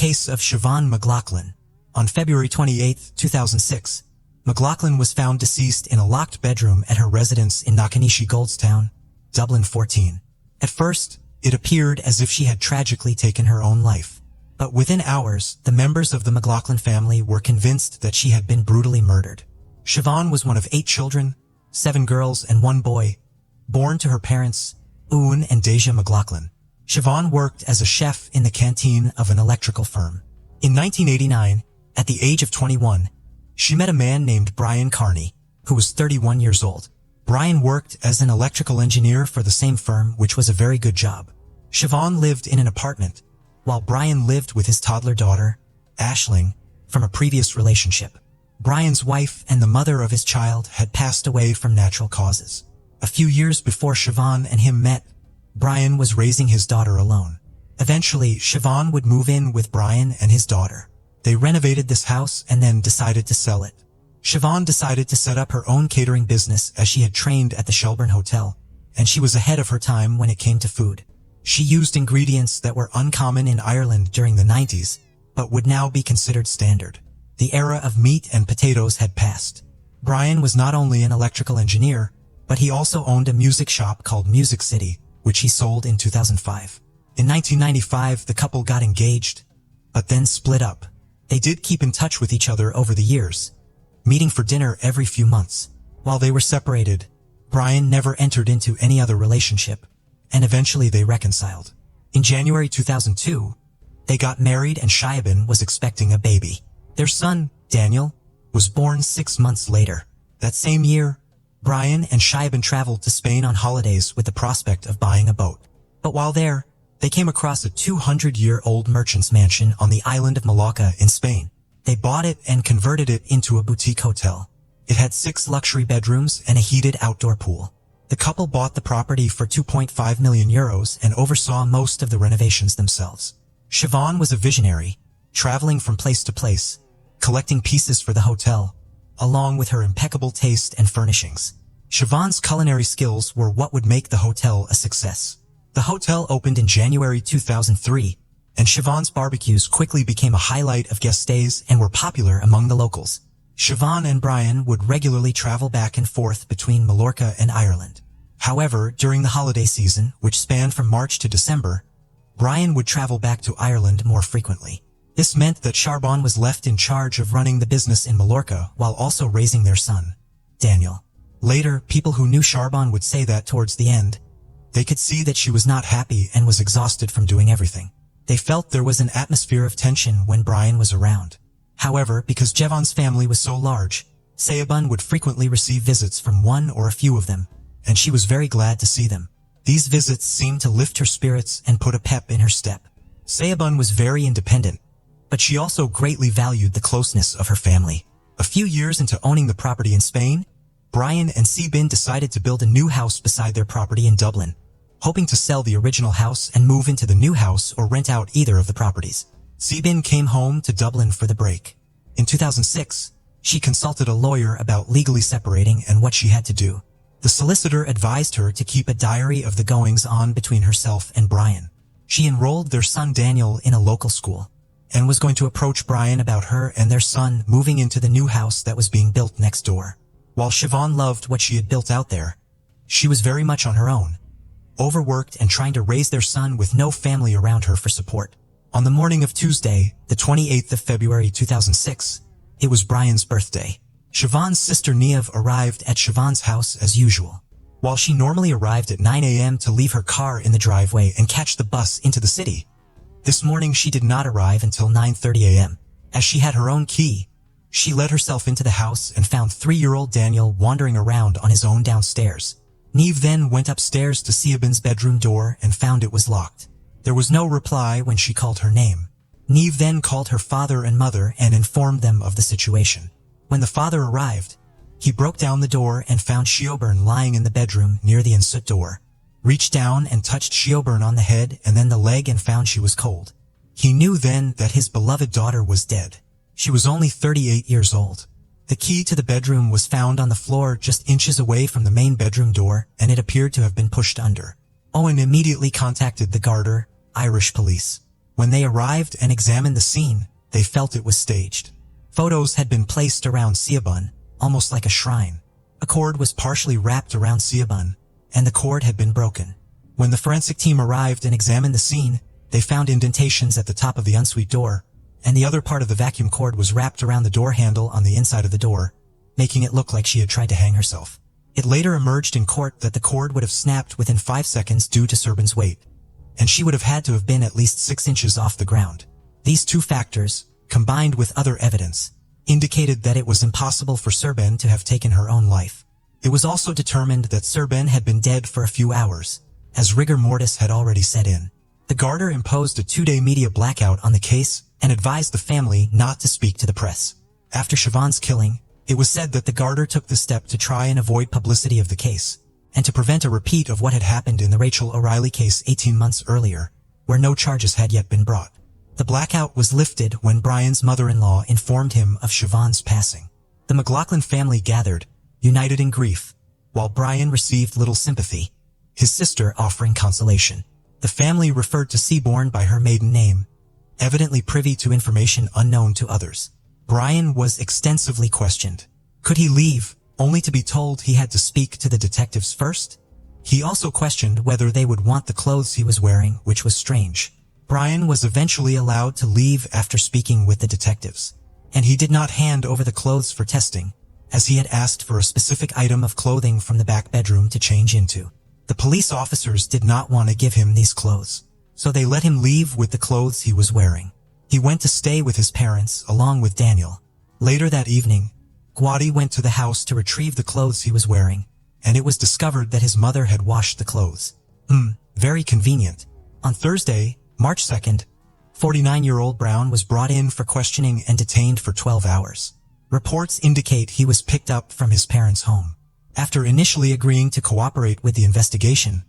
case of Siobhan McLaughlin. On February 28, 2006, McLaughlin was found deceased in a locked bedroom at her residence in Knockanishi Goldstown, Dublin 14. At first, it appeared as if she had tragically taken her own life. But within hours, the members of the McLaughlin family were convinced that she had been brutally murdered. Siobhan was one of 8 children, 7 girls and 1 boy, born to her parents, Owen and Deja McLaughlin. Siobhan worked as a chef in the canteen of an electrical firm. In 1989, at the age of 21, she met a man named Brian Carney, who was 31 years old. Brian worked as an electrical engineer for the same firm, which was a very good job. Siobhan lived in an apartment, while Brian lived with his toddler daughter, Aisling, from a previous relationship. Brian's wife and the mother of his child had passed away from natural causes. A few years before Siobhan and him met, Brian was raising his daughter alone. Eventually, Siobhan would move in with Brian and his daughter. They renovated this house and then decided to sell it. Siobhan decided to set up her own catering business as she had trained at the Shelburne Hotel, and she was ahead of her time when it came to food. She used ingredients that were uncommon in Ireland during the 90s, but would now be considered standard. The era of meat and potatoes had passed. Brian was not only an electrical engineer, but he also owned a music shop called Music City, which he sold in 2005. In 1995, the couple got engaged, but then split up. They did keep in touch with each other over the years, meeting for dinner every few months. While they were separated, Brian never entered into any other relationship, and eventually they reconciled. In January 2002, they got married and Siobhan was expecting a baby. Their son, Daniel, was born 6 months later. That same year, Brian and Siobhan traveled to Spain on holidays with the prospect of buying a boat. But while there, they came across a 200-year-old merchant's mansion on the island of Mallorca in Spain. They bought it and converted it into a boutique hotel. It had 6 luxury bedrooms and a heated outdoor pool. The couple bought the property for €2.5 million and oversaw most of the renovations themselves. Siobhan was a visionary, traveling from place to place, collecting pieces for the hotel, along with her impeccable taste and furnishings. Siobhan's culinary skills were what would make the hotel a success. The hotel opened in January 2003, and Siobhan's barbecues quickly became a highlight of guest stays and were popular among the locals. Siobhan and Brian would regularly travel back and forth between Mallorca and Ireland. However, during the holiday season, which spanned from March to December, Brian would travel back to Ireland more frequently. This meant that Siobhan was left in charge of running the business in Mallorca while also raising their son, Daniel. Later, people who knew Siobhan would say that towards the end, they could see that she was not happy and was exhausted from doing everything. They felt there was an atmosphere of tension when Brian was around. However, because Siobhan's family was so large, Siobhan would frequently receive visits from one or a few of them, and she was very glad to see them. These visits seemed to lift her spirits and put a pep in her step. Siobhan was very independent, but she also greatly valued the closeness of her family. A few years into owning the property in Spain, Brian and Siobhan decided to build a new house beside their property in Dublin, hoping to sell the original house and move into the new house or rent out either of the properties. Siobhan came home to Dublin for the break. In 2006, she consulted a lawyer about legally separating and what she had to do. The solicitor advised her to keep a diary of the goings-on between herself and Brian. She enrolled their son Daniel in a local school, and was going to approach Brian about her and their son moving into the new house that was being built next door. While Siobhan loved what she had built out there, she was very much on her own, overworked and trying to raise their son with no family around her for support. On the morning of Tuesday, the 28th of February 2006, it was Brian's birthday. Siobhan's sister Niamh arrived at Siobhan's house as usual. While she normally arrived at 9 a.m. to leave her car in the driveway and catch the bus into the city, this morning she did not arrive until 9:30 a.m. As she had her own key, she let herself into the house and found 3-year-old Daniel wandering around on his own downstairs. Niamh then went upstairs to Siobhan's bedroom door and found it was locked. There was no reply when she called her name. Niamh then called her father and mother and informed them of the situation. When the father arrived, he broke down the door and found Siobhan lying in the bedroom near the ensuite door. Reached down and touched Siobhan on the head and then the leg and found she was cold. He knew then that his beloved daughter was dead. She was only 38 years old. The key to the bedroom was found on the floor just inches away from the main bedroom door, and it appeared to have been pushed under. Owen immediately contacted the Garda, Irish police. When they arrived and examined the scene, they felt it was staged. Photos had been placed around Siobhan, almost like a shrine. A cord was partially wrapped around Siobhan, and the cord had been broken. When the forensic team arrived and examined the scene, they found indentations at the top of the ensuite door, and the other part of the vacuum cord was wrapped around the door handle on the inside of the door, making it look like she had tried to hang herself. It later emerged in court that the cord would have snapped within 5 seconds due to Serban's weight, and she would have had to have been at least 6 inches off the ground. These two factors, combined with other evidence, indicated that it was impossible for Serban to have taken her own life. It was also determined that Serban had been dead for a few hours, as rigor mortis had already set in. The Garter imposed a 2-day media blackout on the case and advised the family not to speak to the press. After Siobhan's killing, it was said that the Garter took the step to try and avoid publicity of the case, and to prevent a repeat of what had happened in the Rachel O'Reilly case 18 months earlier, where no charges had yet been brought. The blackout was lifted when Brian's mother-in-law informed him of Siobhan's passing. The McLaughlin family gathered, united in grief, while Brian received little sympathy, his sister offering consolation. The family referred to Seaborn by her maiden name, evidently privy to information unknown to others. Brian was extensively questioned. Could he leave, only to be told he had to speak to the detectives first? He also questioned whether they would want the clothes he was wearing, which was strange. Brian was eventually allowed to leave after speaking with the detectives, and he did not hand over the clothes for testing, as he had asked for a specific item of clothing from the back bedroom to change into. The police officers did not want to give him these clothes, so they let him leave with the clothes he was wearing. He went to stay with his parents along with Daniel. Later that evening, Gwadi went to the house to retrieve the clothes he was wearing, and it was discovered that his mother had washed the clothes. Very convenient. On Thursday, March 2nd, 49-year-old Brown was brought in for questioning and detained for 12 hours. Reports indicate he was picked up from his parents' home. After initially agreeing to cooperate with the investigation,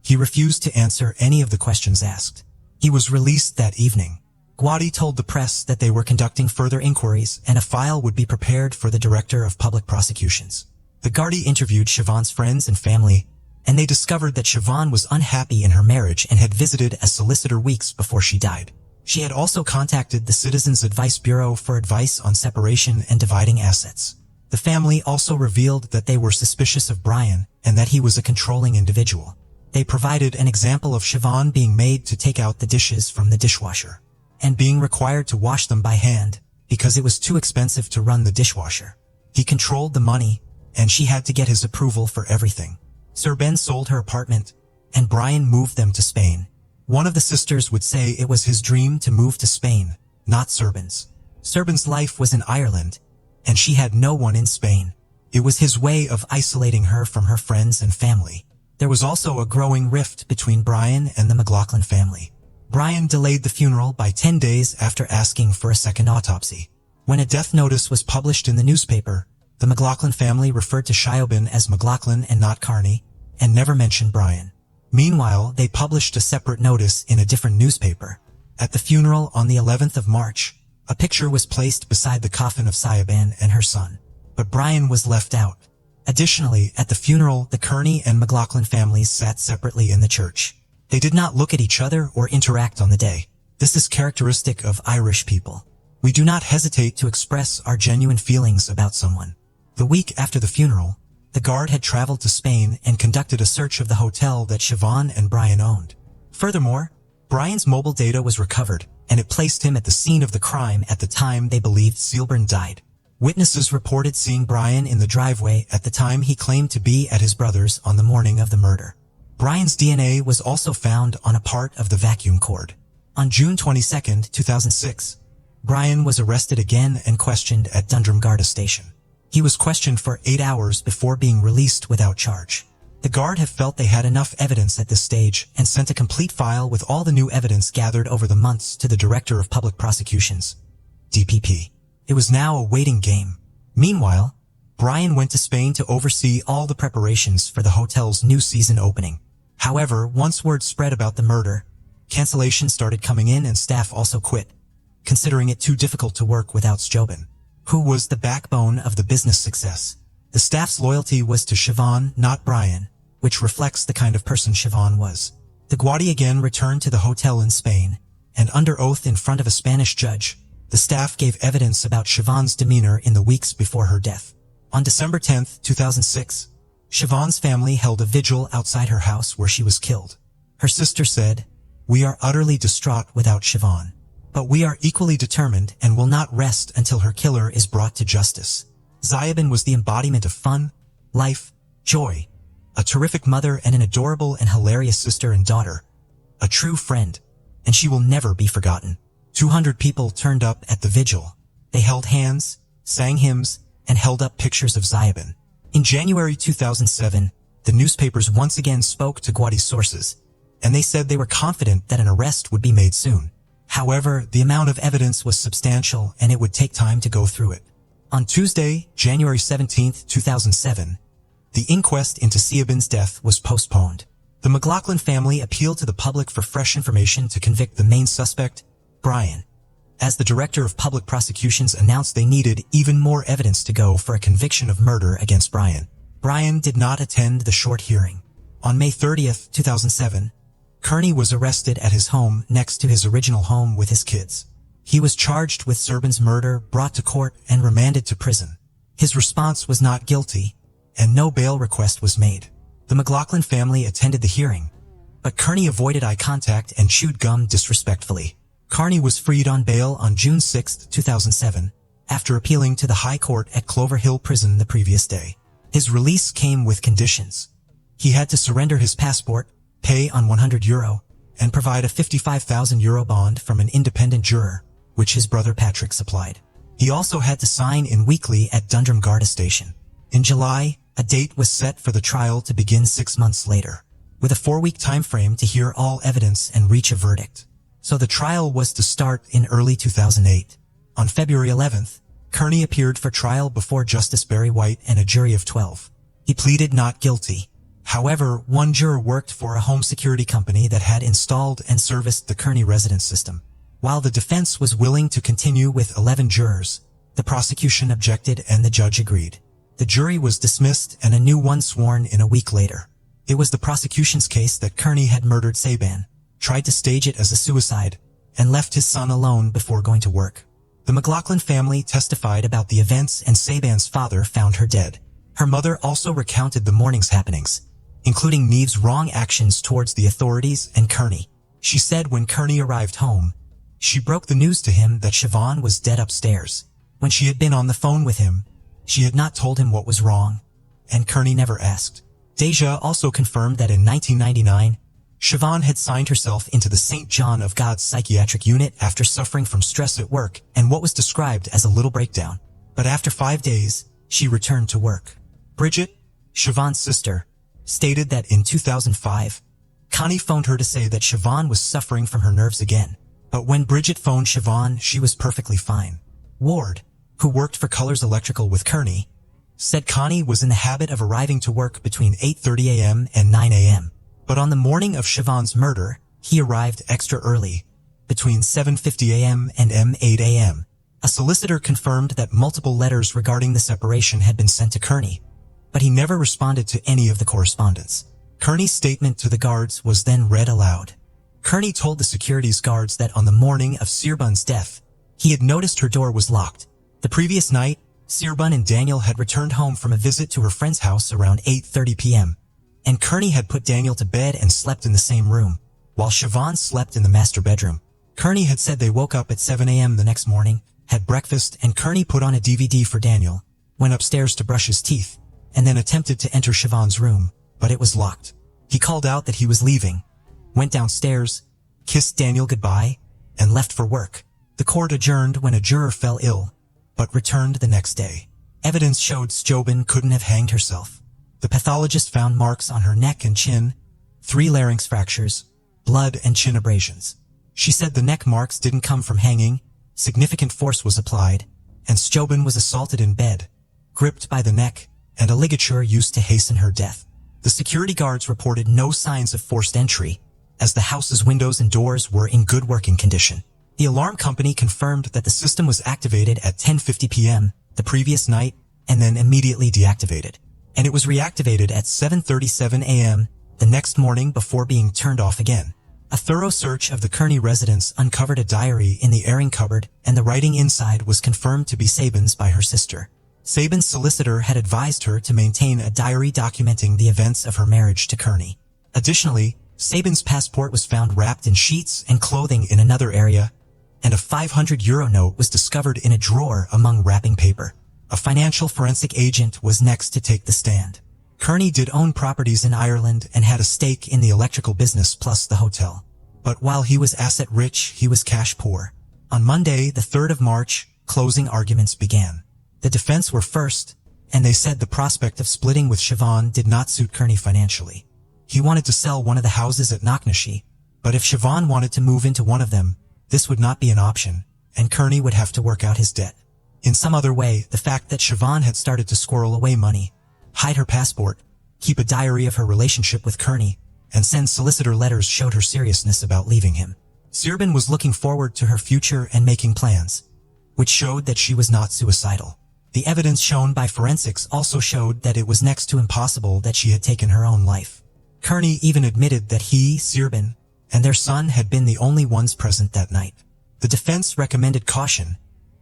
he refused to answer any of the questions asked. He was released that evening. Gwadi told the press that they were conducting further inquiries and a file would be prepared for the Director of Public Prosecutions. The Gardaí interviewed Siobhan's friends and family, and they discovered that Siobhan was unhappy in her marriage and had visited a solicitor weeks before she died. She had also contacted the Citizens Advice Bureau for advice on separation and dividing assets. The family also revealed that they were suspicious of Brian and that he was a controlling individual. They provided an example of Siobhan being made to take out the dishes from the dishwasher and being required to wash them by hand because it was too expensive to run the dishwasher. He controlled the money, and she had to get his approval for everything. Serban sold her apartment, and Brian moved them to Spain. One of the sisters would say it was his dream to move to Spain, not Serban's. Serban's life was in Ireland, and she had no one in Spain. It was his way of isolating her from her friends and family. There was also a growing rift between Brian and the McLaughlin family. Brian delayed the funeral by 10 days after asking for a second autopsy. When a death notice was published in the newspaper, the McLaughlin family referred to Siobhan as McLaughlin and not Carney, and never mentioned Brian. Meanwhile, they published a separate notice in a different newspaper. At the funeral on the 11th of March, a picture was placed beside the coffin of Siobhan and her son, but Brian was left out. Additionally, at the funeral, the Kearney and McLaughlin families sat separately in the church. They did not look at each other or interact on the day. This is characteristic of Irish people. We do not hesitate to express our genuine feelings about someone. The week after the funeral, the guard had traveled to Spain and conducted a search of the hotel that Siobhan and Brian owned. Furthermore, Brian's mobile data was recovered, and it placed him at the scene of the crime at the time they believed Seaborn died. Witnesses reported seeing Brian in the driveway at the time he claimed to be at his brother's on the morning of the murder. Brian's DNA was also found on a part of the vacuum cord. On June 22, 2006, Brian was arrested again and questioned at Dundrum Garda Station. He was questioned for 8 hours before being released without charge. The guard have felt they had enough evidence at this stage and sent a complete file with all the new evidence gathered over the months to the Director of Public Prosecutions, DPP. It was now a waiting game. Meanwhile, Brian went to Spain to oversee all the preparations for the hotel's new season opening. However, once word spread about the murder, cancellations started coming in and staff also quit, considering it too difficult to work without Siobhan, who was the backbone of the business success. The staff's loyalty was to Siobhan, not Brian, which reflects the kind of person Siobhan was. The Gwadi again returned to the hotel in Spain, and under oath in front of a Spanish judge, the staff gave evidence about Siobhan's demeanor in the weeks before her death. On December 10, 2006, Siobhan's family held a vigil outside her house where she was killed. Her sister said, "We are utterly distraught without Siobhan, but we are equally determined and will not rest until her killer is brought to justice." Ziabin was the embodiment of fun, life, joy, a terrific mother and an adorable and hilarious sister and daughter, a true friend, and she will never be forgotten. 200 people turned up at the vigil. They held hands, sang hymns, and held up pictures of Ziabin. In January 2007, the newspapers once again spoke to Guadi's sources, and they said they were confident that an arrest would be made soon. However, the amount of evidence was substantial and it would take time to go through it. On Tuesday, January 17, 2007, the inquest into Ziabin's death was postponed. The McLaughlin family appealed to the public for fresh information to convict the main suspect, Brian. As the director of public prosecutions announced they needed even more evidence to go for a conviction of murder against Brian. Brian did not attend the short hearing. On May 30, 2007, Kearney was arrested at his home next to his original home with his kids. He was charged with Ziabin's murder, brought to court, and remanded to prison. His response was not guilty, and no bail request was made. The McLaughlin family attended the hearing, but Kearney avoided eye contact and chewed gum disrespectfully. Kearney was freed on bail on June 6, 2007, after appealing to the High Court at Clover Hill Prison the previous day. His release came with conditions. He had to surrender his passport, pay on €100, and provide a €55,000 bond from an independent juror, which his brother Patrick supplied. He also had to sign in weekly at Dundrum Garda Station. In July, a date was set for the trial to begin 6 months later, with a 4-week time frame to hear all evidence and reach a verdict. So the trial was to start in early 2008. On February 11th, Kearney appeared for trial before Justice Barry White and a jury of 12. He pleaded not guilty. However, one juror worked for a home security company that had installed and serviced the Kearney residence system. While the defense was willing to continue with 11 jurors, the prosecution objected and the judge agreed. The jury was dismissed and a new one sworn in a week later. It was the prosecution's case that Kearney had murdered Ziabin, tried to stage it as a suicide, and left his son alone before going to work. The McLaughlin family testified about the events and Ziabin's father found her dead. Her mother also recounted the morning's happenings, including Neve's wrong actions towards the authorities and Kearney. She said when Kearney arrived home, she broke the news to him that Siobhan was dead upstairs. When she had been on the phone with him, she had not told him what was wrong, and Kearney never asked. Deja also confirmed that in 1999, Siobhan had signed herself into the St. John of God's psychiatric unit after suffering from stress at work and what was described as a little breakdown. But after 5 days, she returned to work. Bridget, Siobhan's sister, stated that in 2005, Connie phoned her to say that Siobhan was suffering from her nerves again. But when Bridget phoned Siobhan, she was perfectly fine. Ward, who worked for Colors Electrical with Kearney, said Connie was in the habit of arriving to work between 8:30 a.m. and 9 a.m. But on the morning of Siobhan's murder, he arrived extra early, between 7:50 a.m. and 8 a.m. A solicitor confirmed that multiple letters regarding the separation had been sent to Kearney, but he never responded to any of the correspondence. Kearney's statement to the guards was then read aloud. Kearney told the securities guards that on the morning of Ziabin's death, he had noticed her door was locked. The previous night, Ziabin and Daniel had returned home from a visit to her friend's house around 8:30 p.m., and Kearney had put Daniel to bed and slept in the same room, while Siobhan slept in the master bedroom. Kearney had said they woke up at 7 a.m. the next morning, had breakfast, and Kearney put on a DVD for Daniel, went upstairs to brush his teeth, and then attempted to enter Siobhan's room, but it was locked. He called out that he was leaving, went downstairs, kissed Daniel goodbye, and left for work. The court adjourned when a juror fell ill, but returned the next day. Evidence showed Ziabin couldn't have hanged herself. The pathologist found marks on her neck and chin, 3 larynx fractures, blood and chin abrasions. She said the neck marks didn't come from hanging, significant force was applied, and Ziabin was assaulted in bed, gripped by the neck, and a ligature used to hasten her death. The security guards reported no signs of forced entry, as the house's windows and doors were in good working condition. The alarm company confirmed that the system was activated at 10:50 p.m. the previous night and then immediately deactivated. And it was reactivated at 7:37 a.m. the next morning before being turned off again. A thorough search of the Kearney residence uncovered a diary in the airing cupboard, and the writing inside was confirmed to be Sabin's by her sister. Sabin's solicitor had advised her to maintain a diary documenting the events of her marriage to Kearney. Additionally, Sabin's passport was found wrapped in sheets and clothing in another area, and a €500 note was discovered in a drawer among wrapping paper. A financial forensic agent was next to take the stand. Kearney did own properties in Ireland and had a stake in the electrical business plus the hotel. But while he was asset-rich, he was cash-poor. On Monday, the 3rd of March, closing arguments began. The defense were first, and they said the prospect of splitting with Siobhan did not suit Kearney financially. He wanted to sell one of the houses at Knocknashee, but if Siobhan wanted to move into one of them, this would not be an option, and Kearney would have to work out his debt. In some other way, the fact that Siobhan had started to squirrel away money, hide her passport, keep a diary of her relationship with Kearney, and send solicitor letters showed her seriousness about leaving him. Sirbin was looking forward to her future and making plans, which showed that she was not suicidal. The evidence shown by forensics also showed that it was next to impossible that she had taken her own life. Kearney even admitted that he, Sirbin, and their son had been the only ones present that night. The defense recommended caution,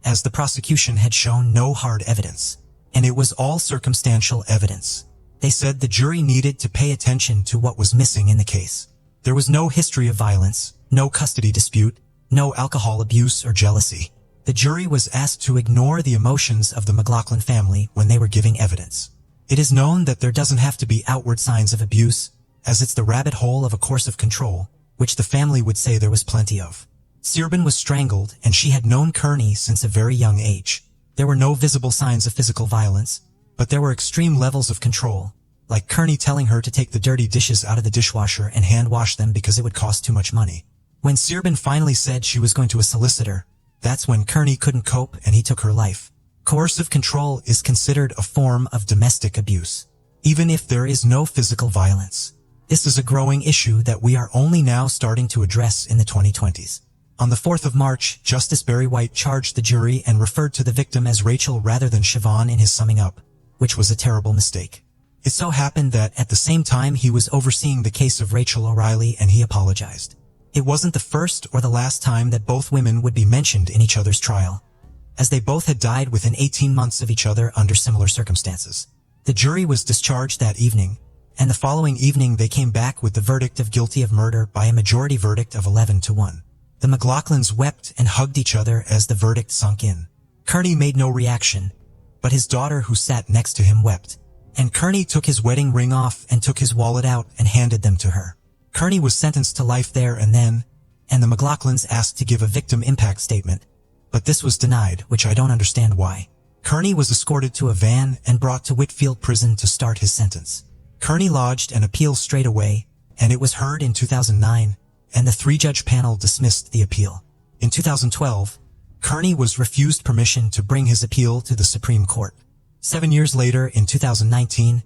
as the prosecution had shown no hard evidence, and it was all circumstantial evidence. They said the jury needed to pay attention to what was missing in the case. There was no history of violence, no custody dispute, no alcohol abuse or jealousy. The jury was asked to ignore the emotions of the McLaughlin family when they were giving evidence. It is known that there doesn't have to be outward signs of abuse, as it's the rabbit hole of a course of control, which the family would say there was plenty of. Sirbin was strangled, and she had known Kearney since a very young age. There were no visible signs of physical violence, but there were extreme levels of control, like Kearney telling her to take the dirty dishes out of the dishwasher and hand wash them because it would cost too much money. When Sirbin finally said she was going to a solicitor, that's when Kearney couldn't cope and he took her life. Coercive control is considered a form of domestic abuse, even if there is no physical violence. This is a growing issue that we are only now starting to address in the 2020s. On the 4th of March, Justice Barry White charged the jury and referred to the victim as Rachel rather than Siobhan in his summing up, which was a terrible mistake. It so happened that at the same time he was overseeing the case of Rachel O'Reilly, and he apologized. It wasn't the first or the last time that both women would be mentioned in each other's trial, as they both had died within 18 months of each other under similar circumstances. The jury was discharged that evening, and the following evening they came back with the verdict of guilty of murder by a majority verdict of 11-1. The McLaughlins wept and hugged each other as the verdict sunk in. Kearney made no reaction, but his daughter who sat next to him wept, and Kearney took his wedding ring off and took his wallet out and handed them to her. Kearney was sentenced to life there and then, and the McLaughlins asked to give a victim impact statement, but this was denied, which I don't understand why. Kearney was escorted to a van and brought to Whitfield Prison to start his sentence. Kearney lodged an appeal straight away, and it was heard in 2009, and the 3-judge panel dismissed the appeal. In 2012, Kearney was refused permission to bring his appeal to the Supreme Court. 7 years later, in 2019,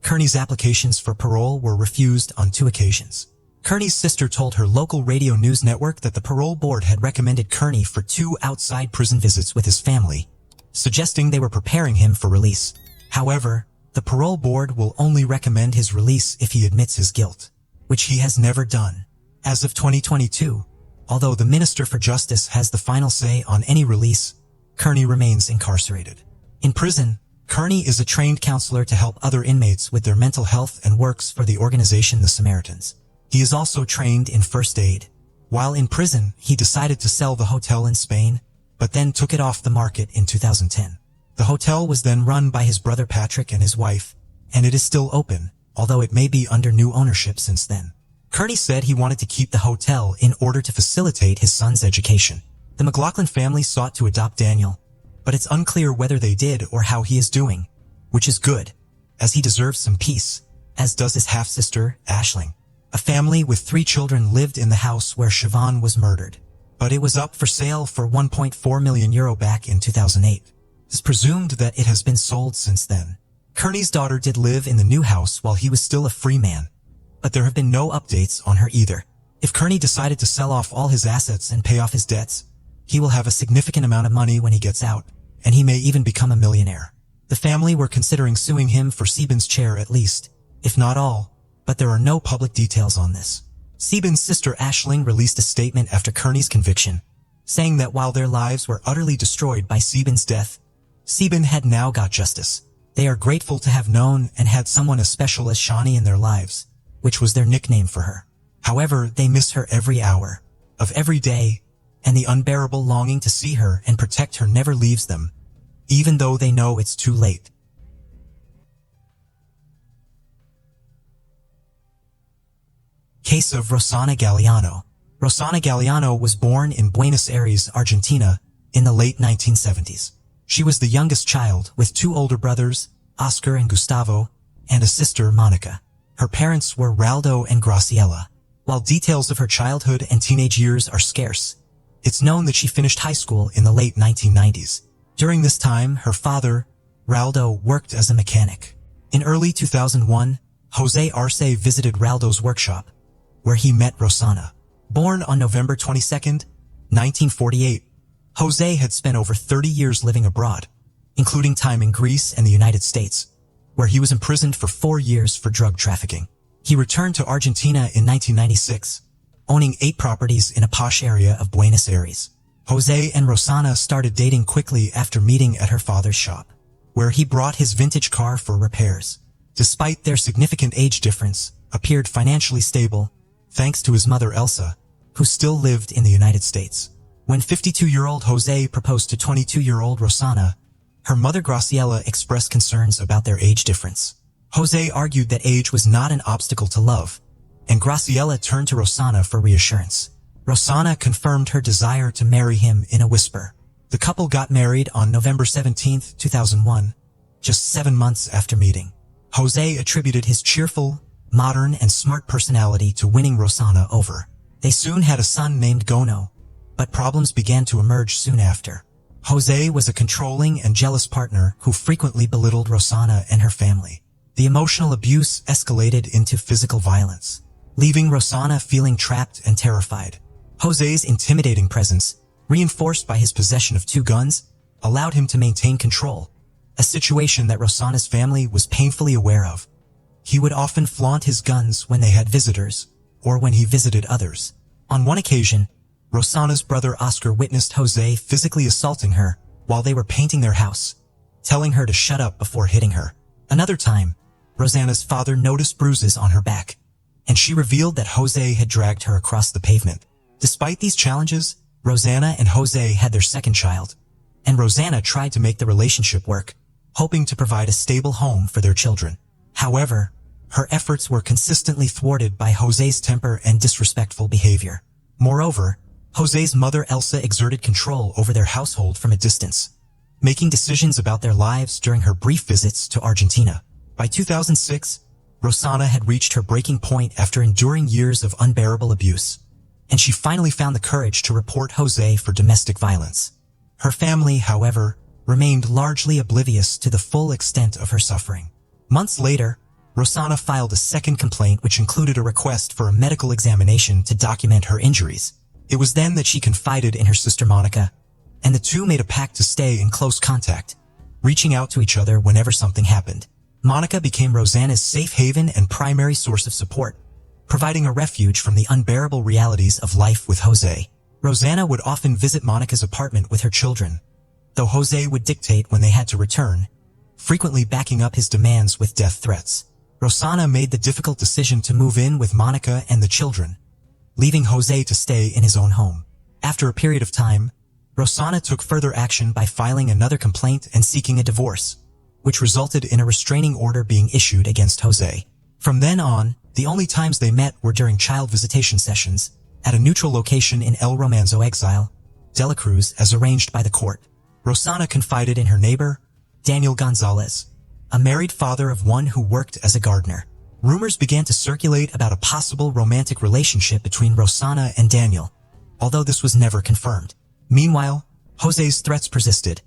Kearney's applications for parole were refused on 2 occasions. Kearney's sister told her local radio news network that the parole board had recommended Kearney for 2 outside prison visits with his family, suggesting they were preparing him for release. However, the parole board will only recommend his release if he admits his guilt, which he has never done. As of 2022, although the Minister for Justice has the final say on any release, Kearney remains incarcerated. In prison, Kearney is a trained counselor to help other inmates with their mental health and works for the organization The Samaritans. He is also trained in first aid. While in prison, he decided to sell the hotel in Spain, but then took it off the market in 2010. The hotel was then run by his brother Patrick and his wife, and it is still open, although it may be under new ownership since then. Kearney said he wanted to keep the hotel in order to facilitate his son's education. The McLaughlin family sought to adopt Daniel, but it's unclear whether they did or how he is doing, which is good, as he deserves some peace, as does his half-sister, Aisling. A family with 3 children lived in the house where Siobhan was murdered, but it was up for sale for €1.4 million back in 2008. It's presumed that it has been sold since then. Kearney's daughter did live in the new house while he was still a free man, but there have been no updates on her either. If Kearney decided to sell off all his assets and pay off his debts, he will have a significant amount of money when he gets out, and he may even become a millionaire. The family were considering suing him for Siebin's share at least, if not all, but there are no public details on this. Sebin's sister Aisling released a statement after Kearney's conviction, saying that while their lives were utterly destroyed by Sebin's death, Sebin had now got justice. They are grateful to have known and had someone as special as Shawnee in their lives, which was their nickname for her. However, they miss her every hour of every day, and the unbearable longing to see her and protect her never leaves them, even though they know it's too late. Case of Rosana Galeano. Rosana Galeano was born in Buenos Aires, Argentina, in the late 1970s. She was the youngest child, with two older brothers, Oscar and Gustavo, and a sister, Monica. Her parents were Raldo and Graciela. While details of her childhood and teenage years are scarce, it's known that she finished high school in the late 1990s. During this time, her father, Raldo, worked as a mechanic. In early 2001, Jose Arce visited Raldo's workshop, where he met Rosana. Born on November 22, 1948, Jose had spent over 30 years living abroad, including time in Greece and the United States, where he was imprisoned for 4 years for drug trafficking. He returned to Argentina in 1996, owning 8 properties in a posh area of Buenos Aires. Jose and Rosana started dating quickly after meeting at her father's shop, where he brought his vintage car for repairs. Despite their significant age difference, appeared financially stable, thanks to his mother Elsa, who still lived in the United States. When 52-year-old Jose proposed to 22-year-old Rosana, her mother Graciela expressed concerns about their age difference. Jose argued that age was not an obstacle to love, and Graciela turned to Rosana for reassurance. Rosana confirmed her desire to marry him in a whisper. The couple got married on November 17, 2001, just 7 months after meeting. Jose attributed his cheerful, modern, and smart personality to winning Rosana over. They soon had a son named Gono, but problems began to emerge soon after. Jose was a controlling and jealous partner who frequently belittled Rosana and her family. The emotional abuse escalated into physical violence, leaving Rosana feeling trapped and terrified. Jose's intimidating presence, reinforced by his possession of 2 guns, allowed him to maintain control, a situation that Rosana's family was painfully aware of. He would often flaunt his guns when they had visitors, or when he visited others. On one occasion, Rosana's brother Oscar witnessed Jose physically assaulting her while they were painting their house, telling her to shut up before hitting her. Another time, Rosana's father noticed bruises on her back, and she revealed that Jose had dragged her across the pavement. Despite these challenges, Rosana and Jose had their second child, and Rosana tried to make the relationship work, hoping to provide a stable home for their children. However, her efforts were consistently thwarted by Jose's temper and disrespectful behavior. Moreover, Jose's mother Elsa exerted control over their household from a distance, making decisions about their lives during her brief visits to Argentina. By 2006, Rosana had reached her breaking point after enduring years of unbearable abuse, and she finally found the courage to report Jose for domestic violence. Her family, however, remained largely oblivious to the full extent of her suffering. Months later, Rosana filed a second complaint which included a request for a medical examination to document her injuries. It was then that she confided in her sister Monica, and the two made a pact to stay in close contact, reaching out to each other whenever something happened. Monica became Rosana's safe haven and primary source of support, providing a refuge from the unbearable realities of life with Jose. Rosana would often visit Monica's apartment with her children, though Jose would dictate when they had to return, frequently backing up his demands with death threats. Rosana made the difficult decision to move in with Monica and the children, leaving Jose to stay in his own home. After a period of time, Rosana took further action by filing another complaint and seeking a divorce, which resulted in a restraining order being issued against Jose. From then on, the only times they met were during child visitation sessions at a neutral location in El Romanzo Exile, De La Cruz, as arranged by the court. Rosana confided in her neighbor, Daniel Gonzalez, a married father of one who worked as a gardener. Rumors began to circulate about a possible romantic relationship between Rosana and Daniel, although this was never confirmed. Meanwhile, Jose's threats persisted,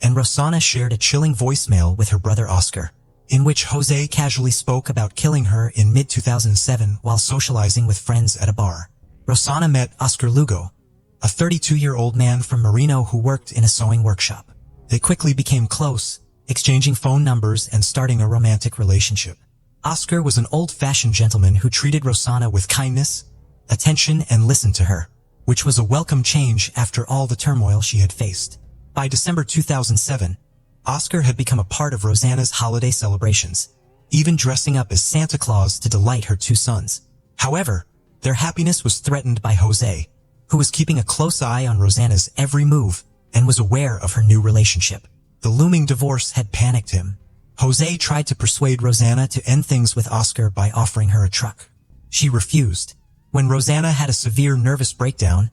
and Rosana shared a chilling voicemail with her brother Oscar, in which Jose casually spoke about killing her in mid-2007 while socializing with friends at a bar. Rosana met Oscar Lugo, a 32-year-old man from Marino who worked in a sewing workshop. They quickly became close, exchanging phone numbers and starting a romantic relationship. Oscar was an old-fashioned gentleman who treated Rosana with kindness, attention and listened to her, which was a welcome change after all the turmoil she had faced. By December 2007, Oscar had become a part of Rosanna's holiday celebrations, even dressing up as Santa Claus to delight her two sons. However, their happiness was threatened by Jose, who was keeping a close eye on Rosanna's every move and was aware of her new relationship. The looming divorce had panicked him. Jose tried to persuade Rosanna to end things with Oscar by offering her a truck. She refused. When Rosanna had a severe nervous breakdown,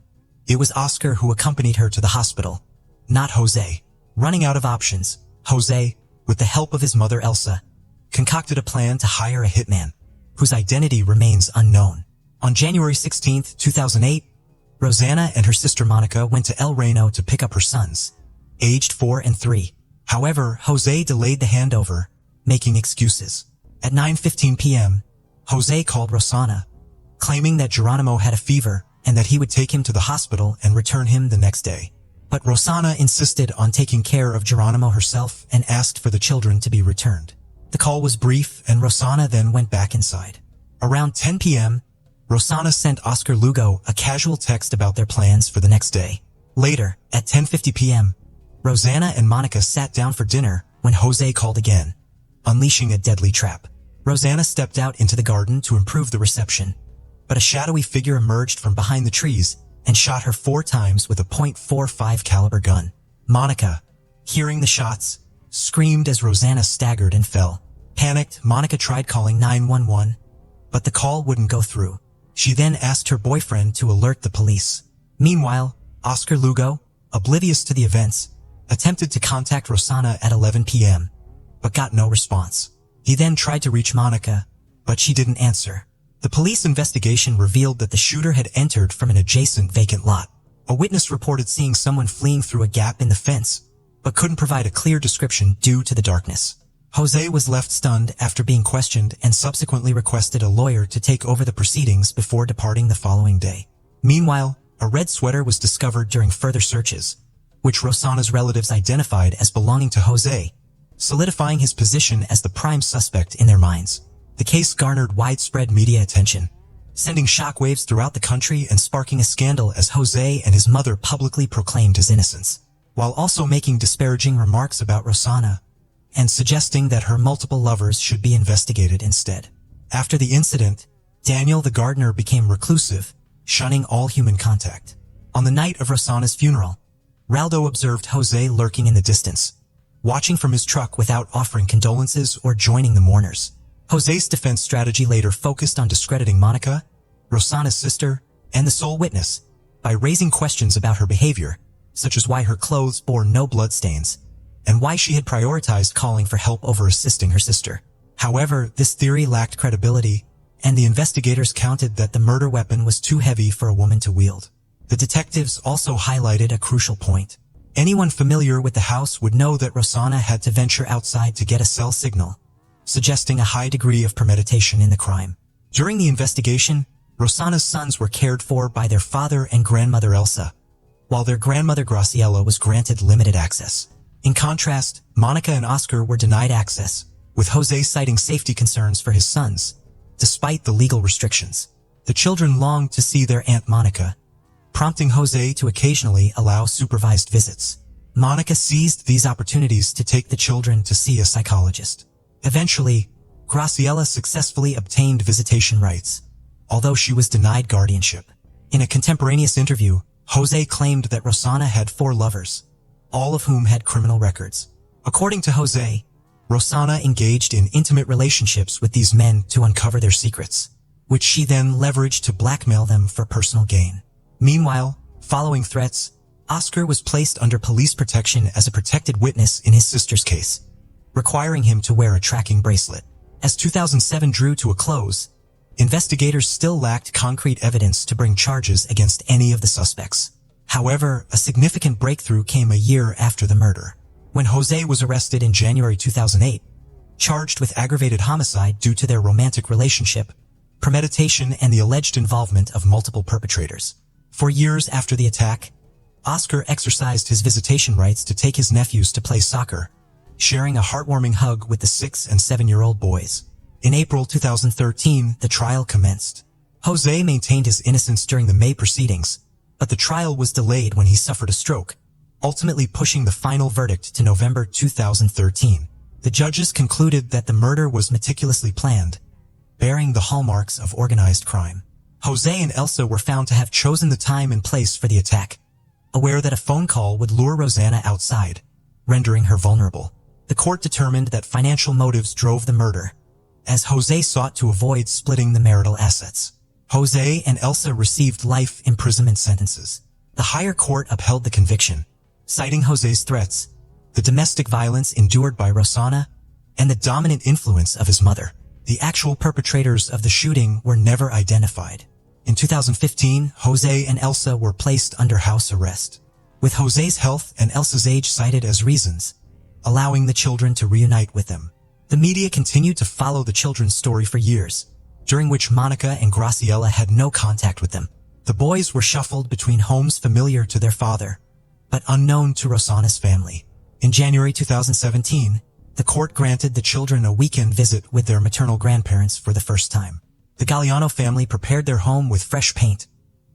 it was Oscar who accompanied her to the hospital, not Jose. Running out of options, Jose, with the help of his mother Elsa, concocted a plan to hire a hitman, whose identity remains unknown. On January 16, 2008, Rosanna and her sister Monica went to El Reno to pick up her sons, aged 4 and 3. However, Jose delayed the handover, making excuses. At 9:15 p.m., Jose called Rosanna, claiming that Geronimo had a fever and that he would take him to the hospital and return him the next day. But Rosanna insisted on taking care of Geronimo herself and asked for the children to be returned. The call was brief and Rosanna then went back inside. Around 10 p.m., Rosanna sent Oscar Lugo a casual text about their plans for the next day. Later, at 10:50 p.m., Rosanna and Monica sat down for dinner when Jose called again, unleashing a deadly trap. Rosanna stepped out into the garden to improve the reception, but a shadowy figure emerged from behind the trees and shot her 4 times with a .45 caliber gun. Monica, hearing the shots, screamed as Rosanna staggered and fell. Panicked, Monica tried calling 911, but the call wouldn't go through. She then asked her boyfriend to alert the police. Meanwhile, Oscar Lugo, oblivious to the events, attempted to contact Rosanna at 11 p.m., but got no response. He then tried to reach Monica, but she didn't answer. The police investigation revealed that the shooter had entered from an adjacent vacant lot. A witness reported seeing someone fleeing through a gap in the fence, but couldn't provide a clear description due to the darkness. Jose was left stunned after being questioned and subsequently requested a lawyer to take over the proceedings before departing the following day. Meanwhile, a red sweater was discovered during further searches, which Rosanna's relatives identified as belonging to Jose, solidifying his position as the prime suspect in their minds. The case garnered widespread media attention, sending shockwaves throughout the country and sparking a scandal as Jose and his mother publicly proclaimed his innocence, while also making disparaging remarks about Rosanna and suggesting that her multiple lovers should be investigated instead. After the incident, Daniel the gardener became reclusive, shunning all human contact. On the night of Rosanna's funeral, Raldo observed Jose lurking in the distance, watching from his truck without offering condolences or joining the mourners. Jose's defense strategy later focused on discrediting Monica, Rosanna's sister, and the sole witness, by raising questions about her behavior, such as why her clothes bore no bloodstains, and why she had prioritized calling for help over assisting her sister. However, this theory lacked credibility, and the investigators counted that the murder weapon was too heavy for a woman to wield. The detectives also highlighted a crucial point. Anyone familiar with the house would know that Rosanna had to venture outside to get a cell signal, suggesting a high degree of premeditation in the crime. During the investigation, Rosanna's sons were cared for by their father and grandmother Elsa, while their grandmother Graciela was granted limited access. In contrast, Monica and Oscar were denied access, with Jose citing safety concerns for his sons, despite the legal restrictions. The children longed to see their Aunt Monica, prompting Jose to occasionally allow supervised visits. Monica seized these opportunities to take the children to see a psychologist. Eventually, Graciela successfully obtained visitation rights, although she was denied guardianship. In a contemporaneous interview, Jose claimed that Rosanna had 4 lovers, all of whom had criminal records. According to Jose, Rosanna engaged in intimate relationships with these men to uncover their secrets, which she then leveraged to blackmail them for personal gain. Meanwhile, following threats, Oscar was placed under police protection as a protected witness in his sister's case, requiring him to wear a tracking bracelet. As 2007 drew to a close, investigators still lacked concrete evidence to bring charges against any of the suspects. However, a significant breakthrough came a year after the murder, when Jose was arrested in January 2008, charged with aggravated homicide due to their romantic relationship, premeditation, and the alleged involvement of multiple perpetrators. For years after the attack, Oscar exercised his visitation rights to take his nephews to play soccer, sharing a heartwarming hug with the 6- and 7-year-old boys. In April 2013, the trial commenced. Jose maintained his innocence during the May proceedings, but the trial was delayed when he suffered a stroke, ultimately pushing the final verdict to November 2013. The judges concluded that the murder was meticulously planned, bearing the hallmarks of organized crime. Jose and Elsa were found to have chosen the time and place for the attack, aware that a phone call would lure Rosanna outside, rendering her vulnerable. The court determined that financial motives drove the murder, as Jose sought to avoid splitting the marital assets. Jose and Elsa received life imprisonment sentences. The higher court upheld the conviction, citing Jose's threats, the domestic violence endured by Rosanna, and the dominant influence of his mother. The actual perpetrators of the shooting were never identified. In 2015, Jose and Elsa were placed under house arrest, with Jose's health and Elsa's age cited as reasons, allowing the children to reunite with them. The media continued to follow the children's story for years, during which Monica and Graciela had no contact with them. The boys were shuffled between homes familiar to their father, but unknown to Rosanna's family. In January 2017, the court granted the children a weekend visit with their maternal grandparents for the first time. The Galliano family prepared their home with fresh paint,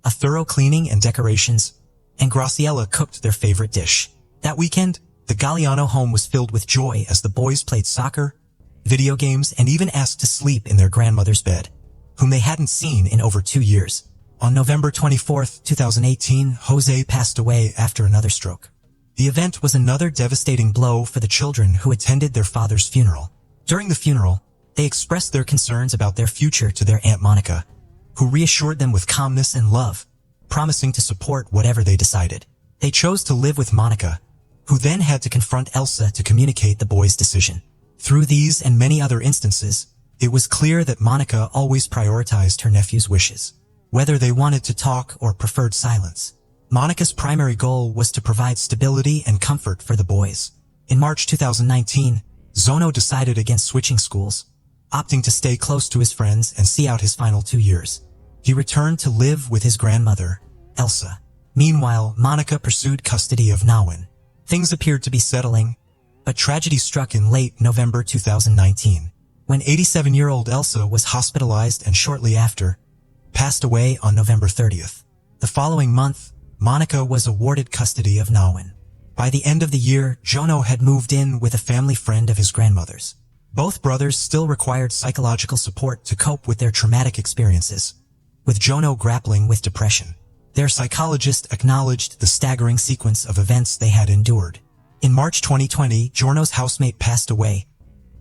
a thorough cleaning and decorations, and Graciela cooked their favorite dish. That weekend, the Galliano home was filled with joy as the boys played soccer, video games, and even asked to sleep in their grandmother's bed, whom they hadn't seen in over 2 years. On November 24, 2018, Jose passed away after another stroke. The event was another devastating blow for the children who attended their father's funeral. During the funeral, they expressed their concerns about their future to their Aunt Monica, who reassured them with calmness and love, promising to support whatever they decided. They chose to live with Monica, who then had to confront Elsa to communicate the boys' decision. Through these and many other instances, it was clear that Monica always prioritized her nephew's wishes, whether they wanted to talk or preferred silence. Monica's primary goal was to provide stability and comfort for the boys. In March 2019, Zono decided against switching schools, opting to stay close to his friends and see out his final 2 years. He returned to live with his grandmother, Elsa. Meanwhile, Monica pursued custody of Nawin. Things appeared to be settling, but tragedy struck in late November 2019, when 87-year-old Elsa was hospitalized and shortly after, passed away on November 30th. The following month, Monica was awarded custody of Nawin. By the end of the year, Jono had moved in with a family friend of his grandmother's. Both brothers still required psychological support to cope with their traumatic experiences, with Jono grappling with depression. Their psychologist acknowledged the staggering sequence of events they had endured. In March 2020, Jono's housemate passed away,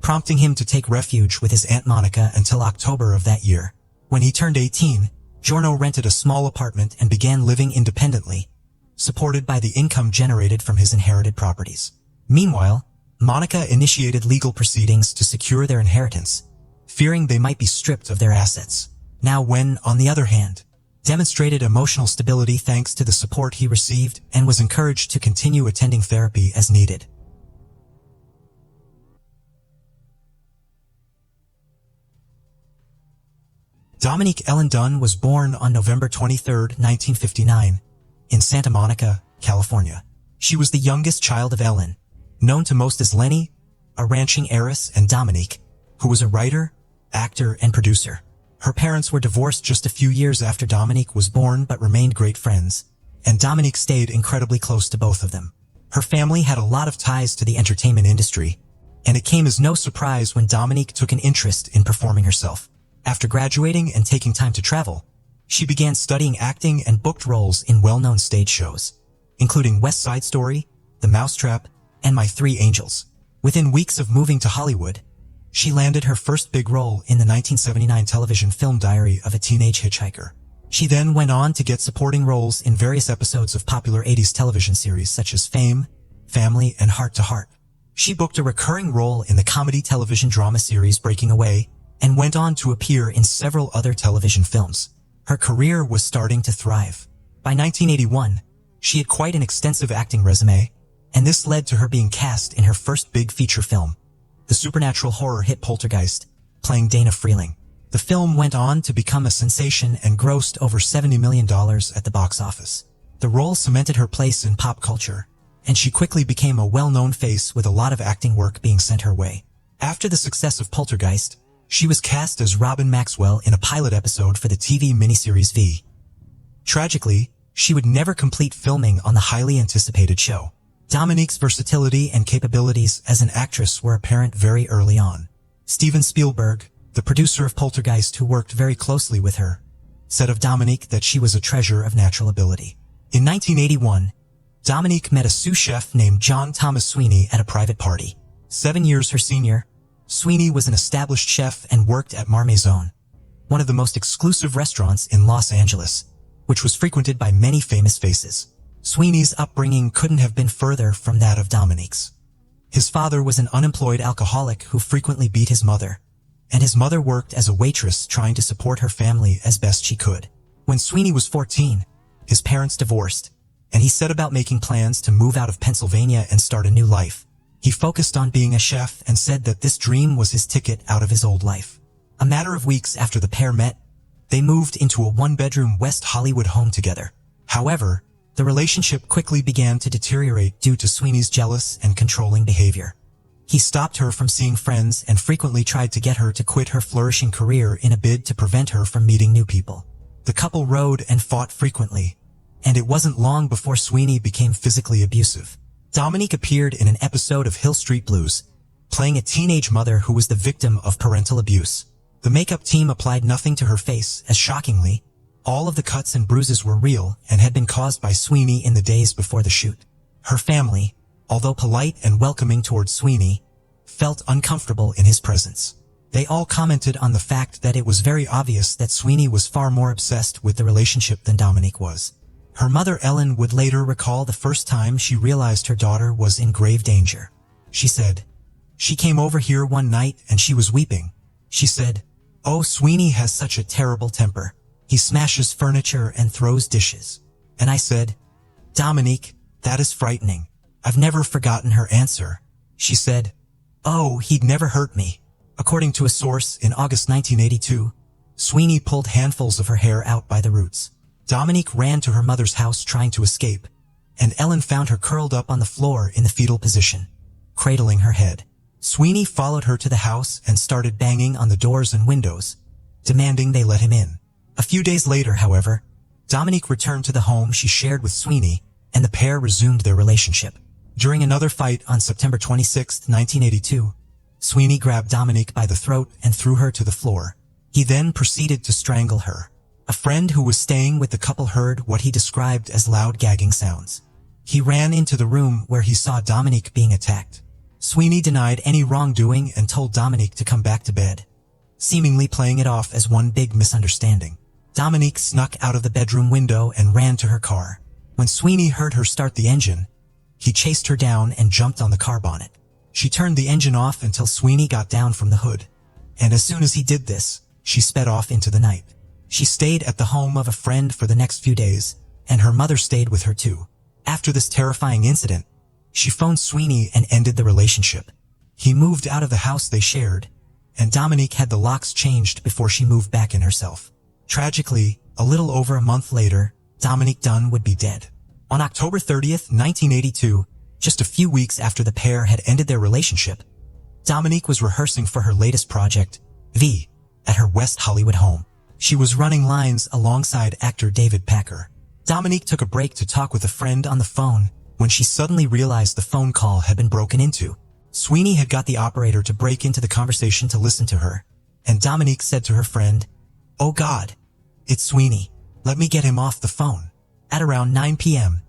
prompting him to take refuge with his Aunt Monica until October of that year. When he turned 18, Jono rented a small apartment and began living independently, supported by the income generated from his inherited properties. Meanwhile, Monica initiated legal proceedings to secure their inheritance, fearing they might be stripped of their assets. Now Wen, on the other hand, demonstrated emotional stability thanks to the support he received and was encouraged to continue attending therapy as needed. Dominique Ellen Dunn was born on November 23, 1959, in Santa Monica, California. She was the youngest child of Ellen, known to most as Lenny, a ranching heiress, and Dominique, who was a writer, actor, and producer. Her parents were divorced just a few years after Dominique was born but remained great friends, and Dominique stayed incredibly close to both of them. Her family had a lot of ties to the entertainment industry, and it came as no surprise when Dominique took an interest in performing herself. After graduating and taking time to travel, she began studying acting and booked roles in well-known stage shows, including West Side Story, The Mousetrap, and My Three Angels. Within weeks of moving to Hollywood, she landed her first big role in the 1979 television film Diary of a Teenage Hitchhiker. She then went on to get supporting roles in various episodes of popular 80s television series such as Fame, Family, and Heart to Heart. She booked a recurring role in the comedy television drama series Breaking Away and went on to appear in several other television films. Her career was starting to thrive. By 1981, she had quite an extensive acting resume, and this led to her being cast in her first big feature film, the supernatural horror hit Poltergeist, playing Dana Freeling. The film went on to become a sensation and grossed over $70 million at the box office. The role cemented her place in pop culture, and she quickly became a well-known face with a lot of acting work being sent her way. After the success of Poltergeist, She was cast as Robin Maxwell in a pilot episode for the TV miniseries V. Tragically, she would never complete filming on the highly anticipated show. Dominique's versatility and capabilities as an actress were apparent very early on. Steven Spielberg, the producer of Poltergeist who worked very closely with her, said of Dominique that she was a treasure of natural ability. In 1981, Dominique met a sous chef named John Thomas Sweeney at a private party. 7 years her senior, Sweeney was an established chef and worked at Marmaison, one of the most exclusive restaurants in Los Angeles, which was frequented by many famous faces. Sweeney's upbringing couldn't have been further from that of Dominique's. His father was an unemployed alcoholic who frequently beat his mother, and his mother worked as a waitress trying to support her family as best she could. When Sweeney was 14, his parents divorced, and he set about making plans to move out of Pennsylvania and start a new life. He focused on being a chef and said that this dream was his ticket out of his old life. A matter of weeks after the pair met, they moved into a one-bedroom West Hollywood home together. However, the relationship quickly began to deteriorate due to Sweeney's jealous and controlling behavior. He stopped her from seeing friends and frequently tried to get her to quit her flourishing career in a bid to prevent her from meeting new people. The couple rode and fought frequently, and it wasn't long before Sweeney became physically abusive. Dominique appeared in an episode of Hill Street Blues, playing a teenage mother who was the victim of parental abuse. The makeup team applied nothing to her face, as shockingly, all of the cuts and bruises were real and had been caused by Sweeney in the days before the shoot. Her family, although polite and welcoming towards Sweeney, felt uncomfortable in his presence. They all commented on the fact that it was very obvious that Sweeney was far more obsessed with the relationship than Dominique was. Her mother Ellen would later recall the first time she realized her daughter was in grave danger. She said, "She came over here one night and she was weeping. She said, 'Oh, Sweeney has such a terrible temper. He smashes furniture and throws dishes.' And I said, 'Dominique, that is frightening.' I've never forgotten her answer. She said, 'Oh, he'd never hurt me.'" According to a source, in August 1982, Sweeney pulled handfuls of her hair out by the roots. Dominique ran to her mother's house trying to escape, and Ellen found her curled up on the floor in the fetal position, cradling her head. Sweeney followed her to the house and started banging on the doors and windows, demanding they let him in. A few days later, however, Dominique returned to the home she shared with Sweeney, and the pair resumed their relationship. During another fight on September 26, 1982, Sweeney grabbed Dominique by the throat and threw her to the floor. He then proceeded to strangle her. A friend who was staying with the couple heard what he described as loud gagging sounds. He ran into the room where he saw Dominique being attacked. Sweeney denied any wrongdoing and told Dominique to come back to bed, seemingly playing it off as one big misunderstanding. Dominique snuck out of the bedroom window and ran to her car. When Sweeney heard her start the engine, he chased her down and jumped on the car bonnet. She turned the engine off until Sweeney got down from the hood, and as soon as he did this, she sped off into the night. She stayed at the home of a friend for the next few days, and her mother stayed with her too. After this terrifying incident, she phoned Sweeney and ended the relationship. He moved out of the house they shared, and Dominique had the locks changed before she moved back in herself. Tragically, a little over a month later, Dominique Dunn would be dead. On October 30th, 1982, just a few weeks after the pair had ended their relationship, Dominique was rehearsing for her latest project, V, at her West Hollywood home. She was running lines alongside actor David Packer. Dominique took a break to talk with a friend on the phone when she suddenly realized the phone call had been broken into. Sweeney had got the operator to break into the conversation to listen to her, and Dominique said to her friend, "Oh God, it's Sweeney. Let me get him off the phone." At around 9 p.m.,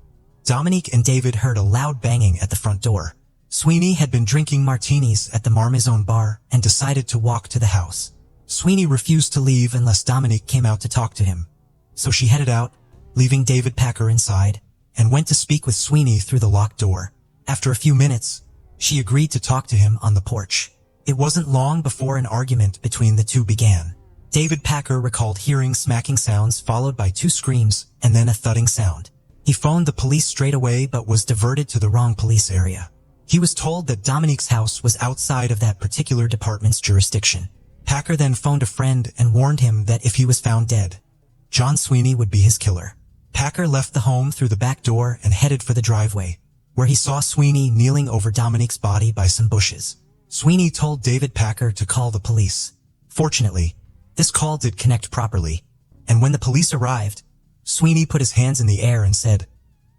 Dominique and David heard a loud banging at the front door. Sweeney had been drinking martinis at the Marmaison bar and decided to walk to the house. Sweeney refused to leave unless Dominique came out to talk to him, so she headed out, leaving David Packer inside, and went to speak with Sweeney through the locked door. After a few minutes, she agreed to talk to him on the porch. It wasn't long before an argument between the two began. David Packer recalled hearing smacking sounds followed by 2 screams and then a thudding sound. He phoned the police straight away but was diverted to the wrong police area. He was told that Dominique's house was outside of that particular department's jurisdiction. Packer then phoned a friend and warned him that if he was found dead, John Sweeney would be his killer. Packer left the home through the back door and headed for the driveway, where he saw Sweeney kneeling over Dominique's body by some bushes. Sweeney told David Packer to call the police. Fortunately, this call did connect properly, and when the police arrived, Sweeney put his hands in the air and said,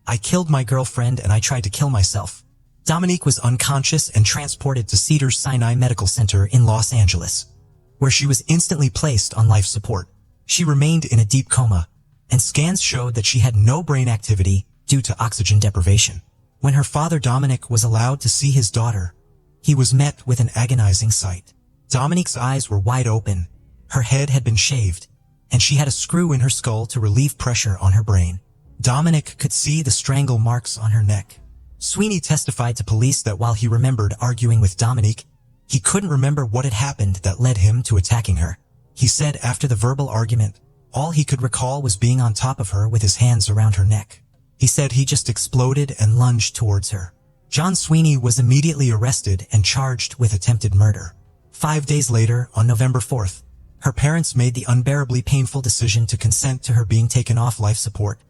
"I killed my girlfriend and I tried to kill myself." Dominique was unconscious and transported to Cedars-Sinai Medical Center in Los Angeles, where she was instantly placed on life support. She remained in a deep coma, and scans showed that she had no brain activity due to oxygen deprivation. When her father Dominic was allowed to see his daughter, he was met with an agonizing sight. Dominique's eyes were wide open, her head had been shaved, and she had a screw in her skull to relieve pressure on her brain. Dominic could see the strangle marks on her neck. Sweeney testified to police that while he remembered arguing with Dominique, he couldn't remember what had happened that led him to attacking her. He said after the verbal argument, all he could recall was being on top of her with his hands around her neck. He said he just exploded and lunged towards her. John Sweeney was immediately arrested and charged with attempted murder. 5 days later, on November 4th, her parents made the unbearably painful decision to consent to her being taken off life support,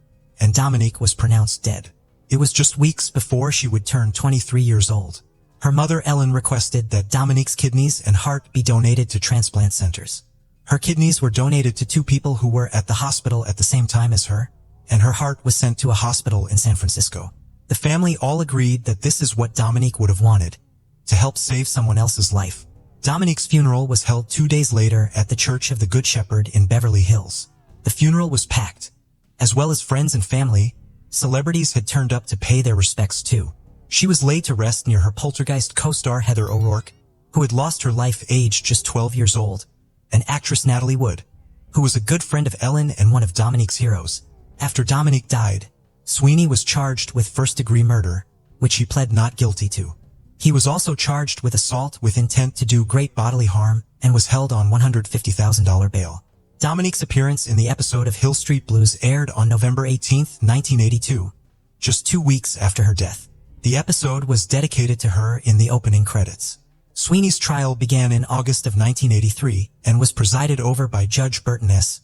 and Dominique was pronounced dead. It was just weeks before she would turn 23 years old. Her mother Ellen requested that Dominique's kidneys and heart be donated to transplant centers. Her kidneys were donated to 2 people who were at the hospital at the same time as her, and her heart was sent to a hospital in San Francisco. The family all agreed that this is what Dominique would have wanted, to help save someone else's life. Dominique's funeral was held 2 days later at the Church of the Good Shepherd in Beverly Hills. The funeral was packed. As well as friends and family, celebrities had turned up to pay their respects too. She was laid to rest near her Poltergeist co-star Heather O'Rourke, who had lost her life aged just 12 years old, and actress Natalie Wood, who was a good friend of Ellen and one of Dominique's heroes. After Dominique died, Sweeney was charged with first-degree murder, which he pled not guilty to. He was also charged with assault with intent to do great bodily harm and was held on $150,000 bail. Dominique's appearance in the episode of Hill Street Blues aired on November 18, 1982, just 2 weeks after her death. The episode was dedicated to her in the opening credits. Sweeney's trial began in August of 1983 and was presided over by Judge Burton S.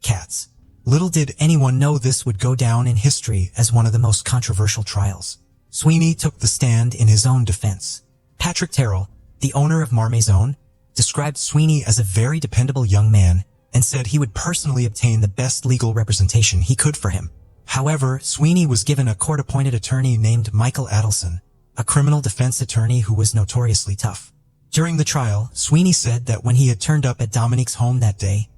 Katz. Little did anyone know this would go down in history as one of the most controversial trials. Sweeney took the stand in his own defense. Patrick Terrell, the owner of Marmaison, described Sweeney as a very dependable young man and said he would personally obtain the best legal representation he could for him. However, Sweeney was given a court-appointed attorney named Michael Adelson, a criminal defense attorney who was notoriously tough. During the trial, Sweeney said that when he had turned up at Dominique's home that day,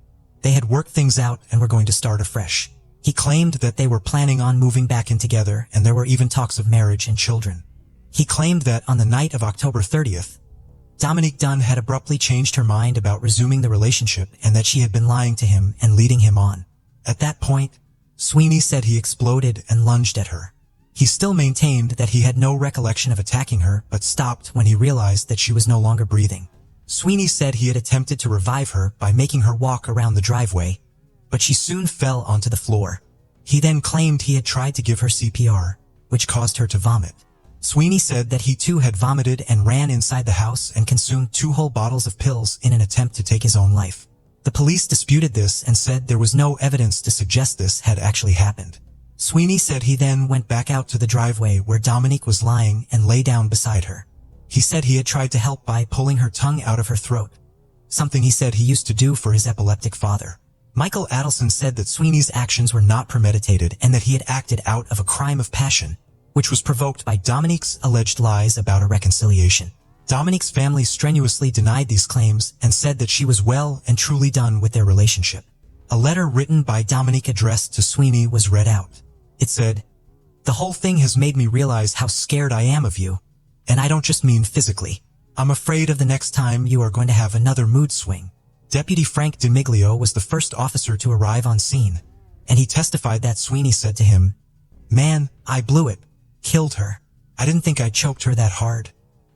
they had worked things out and were going to start afresh. He claimed that they were planning on moving back in together and there were even talks of marriage and children. He claimed that on the night of October 30th, Dominique Dunn had abruptly changed her mind about resuming the relationship and that she had been lying to him and leading him on. At that point, Sweeney said he exploded and lunged at her. He still maintained that he had no recollection of attacking her but stopped when he realized that she was no longer breathing. Sweeney said he had attempted to revive her by making her walk around the driveway, but she soon fell onto the floor. He then claimed he had tried to give her CPR, which caused her to vomit. Sweeney said that he too had vomited and ran inside the house and consumed 2 whole bottles of pills in an attempt to take his own life. The police disputed this and said there was no evidence to suggest this had actually happened. Sweeney said he then went back out to the driveway where Dominique was lying and lay down beside her. He said he had tried to help by pulling her tongue out of her throat, something he said he used to do for his epileptic father. Michael Adelson said that Sweeney's actions were not premeditated and that he had acted out of a crime of passion, which was provoked by Dominique's alleged lies about a reconciliation. Dominique's family strenuously denied these claims and said that she was well and truly done with their relationship. A letter written by Dominique addressed to Sweeney was read out. It said, "The whole thing has made me realize how scared I am of you. And I don't just mean physically. I'm afraid of the next time you are going to have another mood swing." Deputy Frank DiMiglio was the first officer to arrive on scene, and he testified that Sweeney said to him, "Man, I blew it. Killed her. I didn't think I choked her that hard.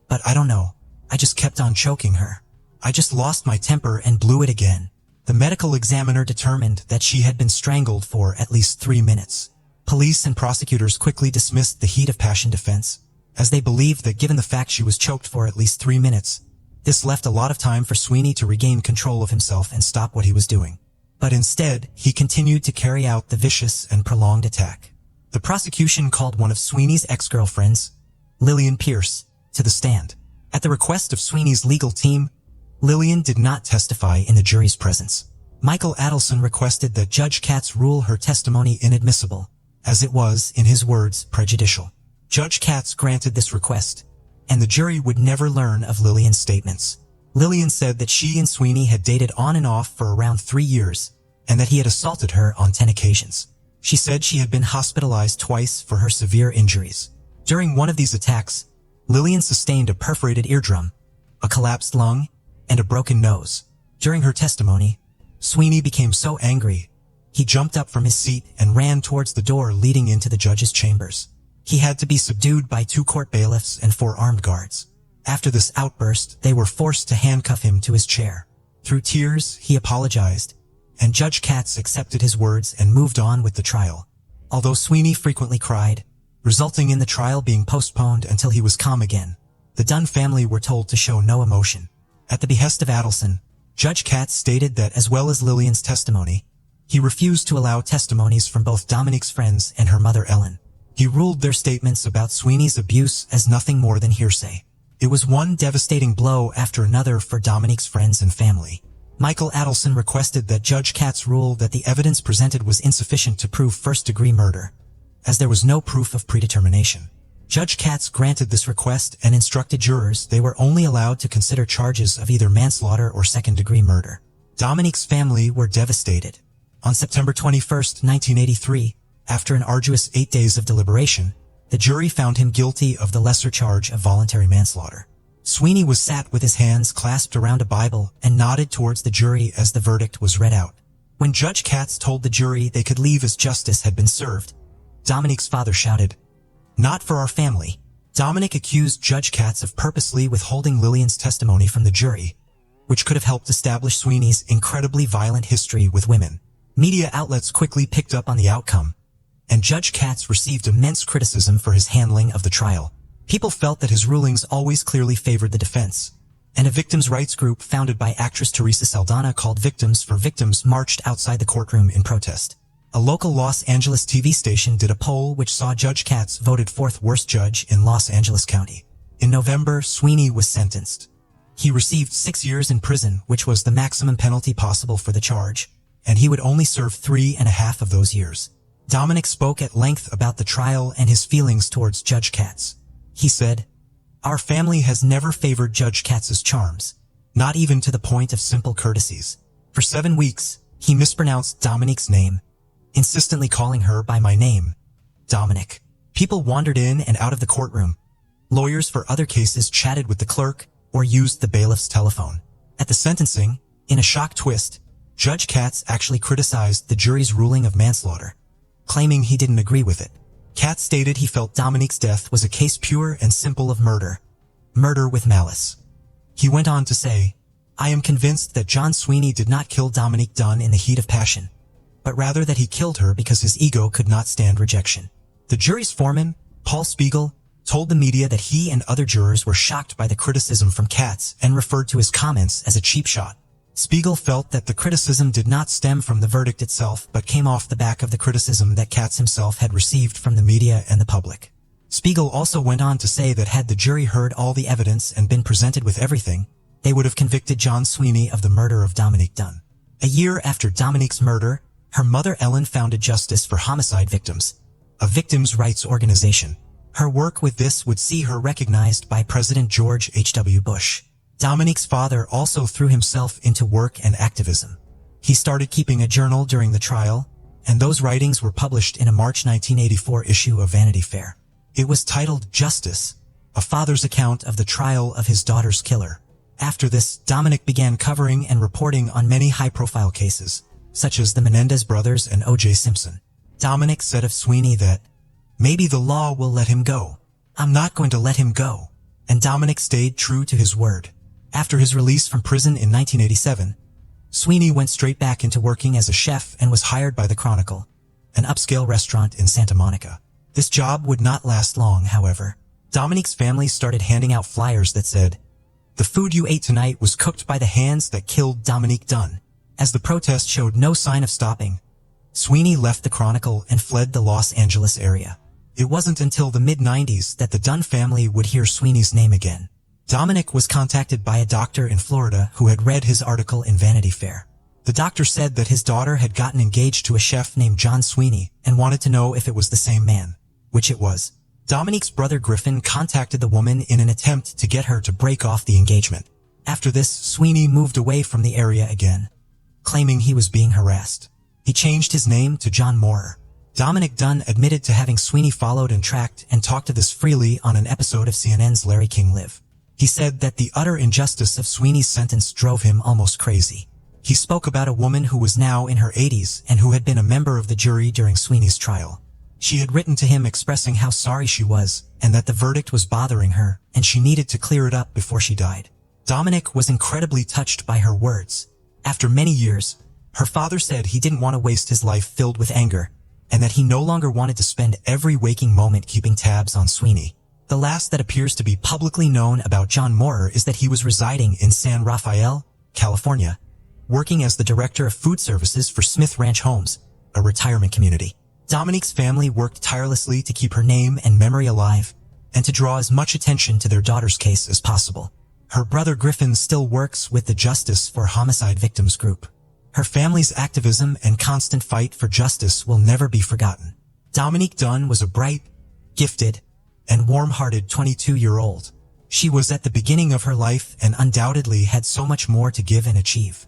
But I don't know. I just kept on choking her. I just lost my temper and blew it again." The medical examiner determined that she had been strangled for at least 3 minutes. Police and prosecutors quickly dismissed the heat of passion defense, as they believed that given the fact she was choked for at least 3 minutes, this left a lot of time for Sweeney to regain control of himself and stop what he was doing. But instead, he continued to carry out the vicious and prolonged attack. The prosecution called one of Sweeney's ex-girlfriends, Lillian Pierce, to the stand. At the request of Sweeney's legal team, Lillian did not testify in the jury's presence. Michael Adelson requested that Judge Katz rule her testimony inadmissible, as it was, in his words, prejudicial. Judge Katz granted this request, and the jury would never learn of Lillian's statements. Lillian said that she and Sweeney had dated on and off for around 3 years, and that he had assaulted her on 10 occasions. She said she had been hospitalized twice for her severe injuries. During one of these attacks, Lillian sustained a perforated eardrum, a collapsed lung, and a broken nose. During her testimony, Sweeney became so angry, he jumped up from his seat and ran towards the door leading into the judge's chambers. He had to be subdued by 2 court bailiffs and 4 armed guards. After this outburst, they were forced to handcuff him to his chair. Through tears, he apologized, and Judge Katz accepted his words and moved on with the trial. Although Sweeney frequently cried, resulting in the trial being postponed until he was calm again, the Dunn family were told to show no emotion. At the behest of Adelson, Judge Katz stated that as well as Lillian's testimony, he refused to allow testimonies from both Dominique's friends and her mother Ellen. He ruled their statements about Sweeney's abuse as nothing more than hearsay. It was one devastating blow after another for Dominique's friends and family. Michael Adelson requested that Judge Katz rule that the evidence presented was insufficient to prove first-degree murder, as there was no proof of predetermination. Judge Katz granted this request and instructed jurors they were only allowed to consider charges of either manslaughter or second-degree murder. Dominique's family were devastated. On September 21, 1983, after an arduous 8 days of deliberation, the jury found him guilty of the lesser charge of voluntary manslaughter. Sweeney was sat with his hands clasped around a Bible and nodded towards the jury as the verdict was read out. When Judge Katz told the jury they could leave as justice had been served, Dominique's father shouted, "Not for our family." Dominique accused Judge Katz of purposely withholding Lillian's testimony from the jury, which could have helped establish Sweeney's incredibly violent history with women. Media outlets quickly picked up on the outcome, and Judge Katz received immense criticism for his handling of the trial. People felt that his rulings always clearly favored the defense, and a victims' rights group founded by actress Teresa Saldana called Victims for Victims marched outside the courtroom in protest. A local Los Angeles TV station did a poll which saw Judge Katz voted 4th worst judge in Los Angeles County. In November, Sweeney was sentenced. He received 6 years in prison, which was the maximum penalty possible for the charge, and he would only serve 3.5 of those years. Dominique spoke at length about the trial and his feelings towards Judge Katz. He said, "Our family has never favored Judge Katz's charms, not even to the point of simple courtesies. For 7 weeks, he mispronounced Dominique's name, insistently calling her by my name, Dominique." People wandered in and out of the courtroom. Lawyers for other cases chatted with the clerk or used the bailiff's telephone. At the sentencing, in a shock twist, Judge Katz actually criticized the jury's ruling of manslaughter, claiming he didn't agree with it. Katz stated he felt Dominique's death was a case pure and simple of murder with malice. He went on to say, "I am convinced that John Sweeney did not kill Dominique Dunn in the heat of passion, but rather that he killed her because his ego could not stand rejection." The jury's foreman, Paul Spiegel, told the media that he and other jurors were shocked by the criticism from Katz and referred to his comments as a cheap shot. Spiegel felt that the criticism did not stem from the verdict itself but came off the back of the criticism that Katz himself had received from the media and the public. Spiegel also went on to say that had the jury heard all the evidence and been presented with everything, they would have convicted John Sweeney of the murder of Dominique Dunn. A year after Dominique's murder, her mother Ellen founded Justice for Homicide Victims, a victims' rights organization. Her work with this would see her recognized by President George H.W. Bush. Dominique's father also threw himself into work and activism. He started keeping a journal during the trial, and those writings were published in a March 1984 issue of Vanity Fair. It was titled Justice, a father's account of the trial of his daughter's killer. After this, Dominique began covering and reporting on many high-profile cases, such as the Menendez brothers and O.J. Simpson. Dominique said of Sweeney that, "Maybe the law will let him go. I'm not going to let him go." And Dominique stayed true to his word. After his release from prison in 1987, Sweeney went straight back into working as a chef and was hired by the Chronicle, an upscale restaurant in Santa Monica. This job would not last long, however. Dominique's family started handing out flyers that said, "The food you ate tonight was cooked by the hands that killed Dominique Dunn." As the protest showed no sign of stopping, Sweeney left the Chronicle and fled the Los Angeles area. It wasn't until the mid-90s that the Dunn family would hear Sweeney's name again. Dominic was contacted by a doctor in Florida who had read his article in Vanity Fair. The doctor said that his daughter had gotten engaged to a chef named John Sweeney and wanted to know if it was the same man, which it was. Dominique's brother Griffin contacted the woman in an attempt to get her to break off the engagement. After this, Sweeney moved away from the area again, claiming he was being harassed. He changed his name to John Moorer. Dominic Dunn admitted to having Sweeney followed and tracked and talked to this freely on an episode of CNN's Larry King Live. He said that the utter injustice of Sweeney's sentence drove him almost crazy. He spoke about a woman who was now in her 80s and who had been a member of the jury during Sweeney's trial. She had written to him expressing how sorry she was and that the verdict was bothering her and she needed to clear it up before she died. Dominic was incredibly touched by her words. After many years, her father said he didn't want to waste his life filled with anger and that he no longer wanted to spend every waking moment keeping tabs on Sweeney. The last that appears to be publicly known about John Moorer is that he was residing in San Rafael, California, working as the director of food services for Smith Ranch Homes, a retirement community. Dominique's family worked tirelessly to keep her name and memory alive and to draw as much attention to their daughter's case as possible. Her brother Griffin still works with the Justice for Homicide Victims group. Her family's activism and constant fight for justice will never be forgotten. Dominique Dunn was a bright, gifted, and warm-hearted 22-year-old. She was at the beginning of her life and undoubtedly had so much more to give and achieve.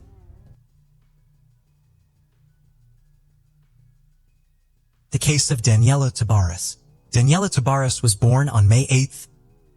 The case of Daniela Tabarez. Daniela Tabarez was born on May 8,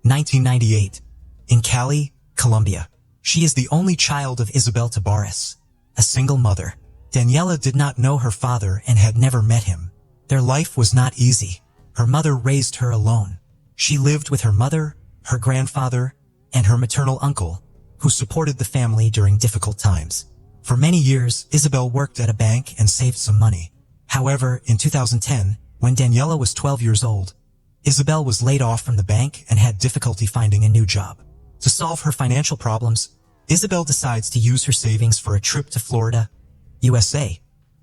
1998, in Cali, Colombia. She is the only child of Isabel Tabarez, a single mother. Daniela did not know her father and had never met him. Their life was not easy. Her mother raised her alone. She lived with her mother, her grandfather, and her maternal uncle, who supported the family during difficult times. For many years, Isabel worked at a bank and saved some money. However, in 2010, when Daniela was 12 years old, Isabel was laid off from the bank and had difficulty finding a new job. To solve her financial problems, Isabel decides to use her savings for a trip to Florida, USA,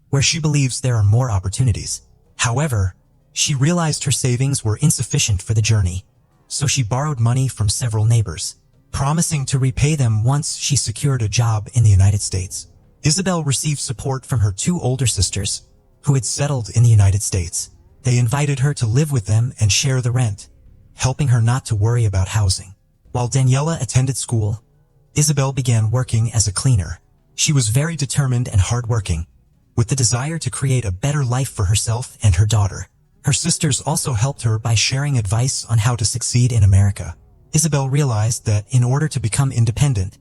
where she believes there are more opportunities. However, she realized her savings were insufficient for the journey, so she borrowed money from several neighbors, promising to repay them once she secured a job in the United States. Isabel received support from her two older sisters, who had settled in the United States. They invited her to live with them and share the rent, helping her not to worry about housing. While Daniela attended school, Isabel began working as a cleaner. She was very determined and hardworking, with the desire to create a better life for herself and her daughter. Her sisters also helped her by sharing advice on how to succeed in America. Isabel realized that in order to become independent,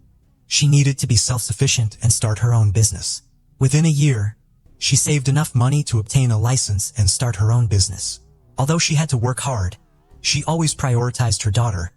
she needed to be self-sufficient and start her own business. Within a year, she saved enough money to obtain a license and start her own business. Although she had to work hard, she always prioritized her daughter,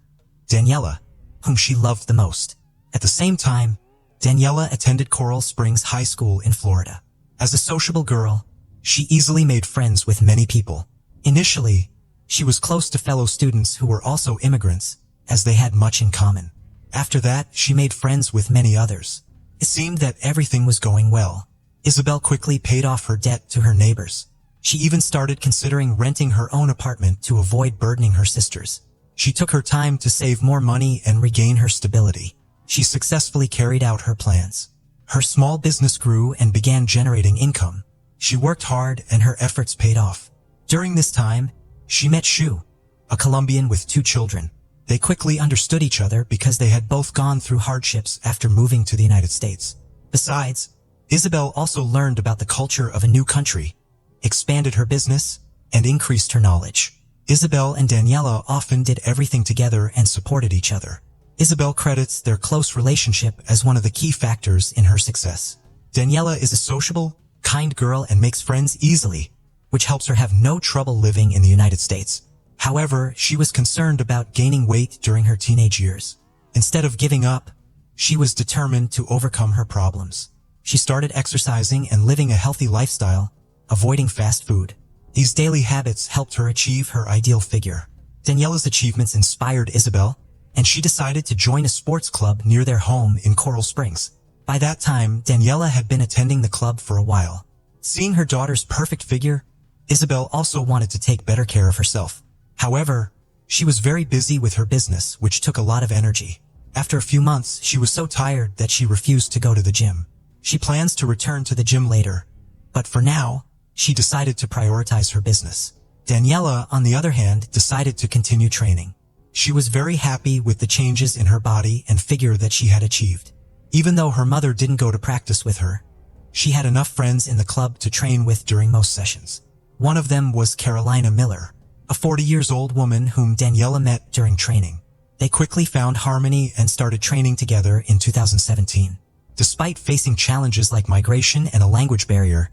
Daniela, whom she loved the most. At the same time, Daniela attended Coral Springs High School in Florida. As a sociable girl, she easily made friends with many people. Initially, she was close to fellow students who were also immigrants, as they had much in common. After that, she made friends with many others. It seemed that everything was going well. Isabel quickly paid off her debt to her neighbors. She even started considering renting her own apartment to avoid burdening her sisters. She took her time to save more money and regain her stability. She successfully carried out her plans. Her small business grew and began generating income. She worked hard and her efforts paid off. During this time, she met Shu, a Colombian with 2 children. They quickly understood each other because they had both gone through hardships after moving to the United States. Besides, Isabel also learned about the culture of a new country, expanded her business, and increased her knowledge. Isabel and Daniela often did everything together and supported each other. Isabel credits their close relationship as one of the key factors in her success. Daniela is a sociable, kind girl and makes friends easily, which helps her have no trouble living in the United States. However, she was concerned about gaining weight during her teenage years. Instead of giving up, she was determined to overcome her problems. She started exercising and living a healthy lifestyle, avoiding fast food. These daily habits helped her achieve her ideal figure. Daniela's achievements inspired Isabel, and she decided to join a sports club near their home in Coral Springs. By that time, Daniela had been attending the club for a while. Seeing her daughter's perfect figure, Isabel also wanted to take better care of herself. However, she was very busy with her business, which took a lot of energy. After a few months, she was so tired that she refused to go to the gym. She plans to return to the gym later, but for now, she decided to prioritize her business. Daniela, on the other hand, decided to continue training. She was very happy with the changes in her body and figure that she had achieved. Even though her mother didn't go to practice with her, she had enough friends in the club to train with during most sessions. One of them was Carolina Miller, a 40-years-old woman whom Daniela met during training. They quickly found harmony and started training together in 2017. Despite facing challenges like migration and a language barrier,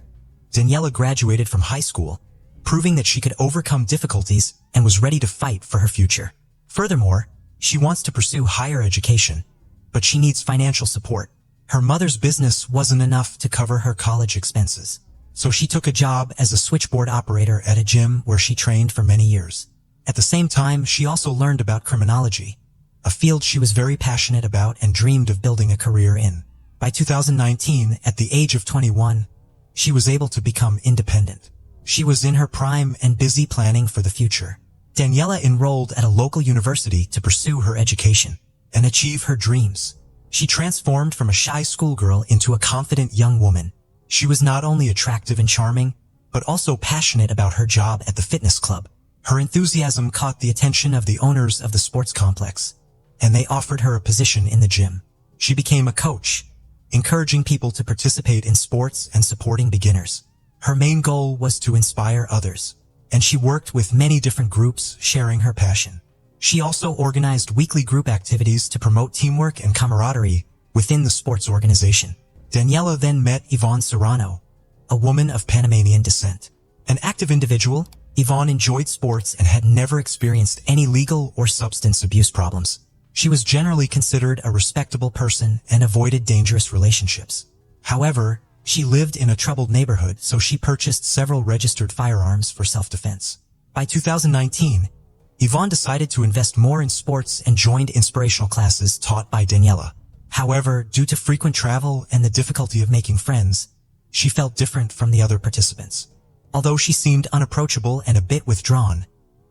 Daniela graduated from high school, proving that she could overcome difficulties and was ready to fight for her future. Furthermore, she wants to pursue higher education, but she needs financial support. Her mother's business wasn't enough to cover her college expenses, so she took a job as a switchboard operator at a gym where she trained for many years. At the same time, she also learned about criminology, a field she was very passionate about and dreamed of building a career in. By 2019, at the age of 21, she was able to become independent. She was in her prime and busy planning for the future. Daniela enrolled at a local university to pursue her education and achieve her dreams. She transformed from a shy schoolgirl into a confident young woman. She was not only attractive and charming, but also passionate about her job at the fitness club. Her enthusiasm caught the attention of the owners of the sports complex, and they offered her a position in the gym. She became a coach, encouraging people to participate in sports and supporting beginners. Her main goal was to inspire others, and she worked with many different groups, sharing her passion. She also organized weekly group activities to promote teamwork and camaraderie within the sports organization. Daniela then met Yvonne Serrano, a woman of Panamanian descent. An active individual, Yvonne enjoyed sports and had never experienced any legal or substance abuse problems. She was generally considered a respectable person and avoided dangerous relationships. However, she lived in a troubled neighborhood, so she purchased several registered firearms for self-defense. By 2019, Yvonne decided to invest more in sports and joined inspirational classes taught by Daniela. However, due to frequent travel and the difficulty of making friends, she felt different from the other participants. Although she seemed unapproachable and a bit withdrawn,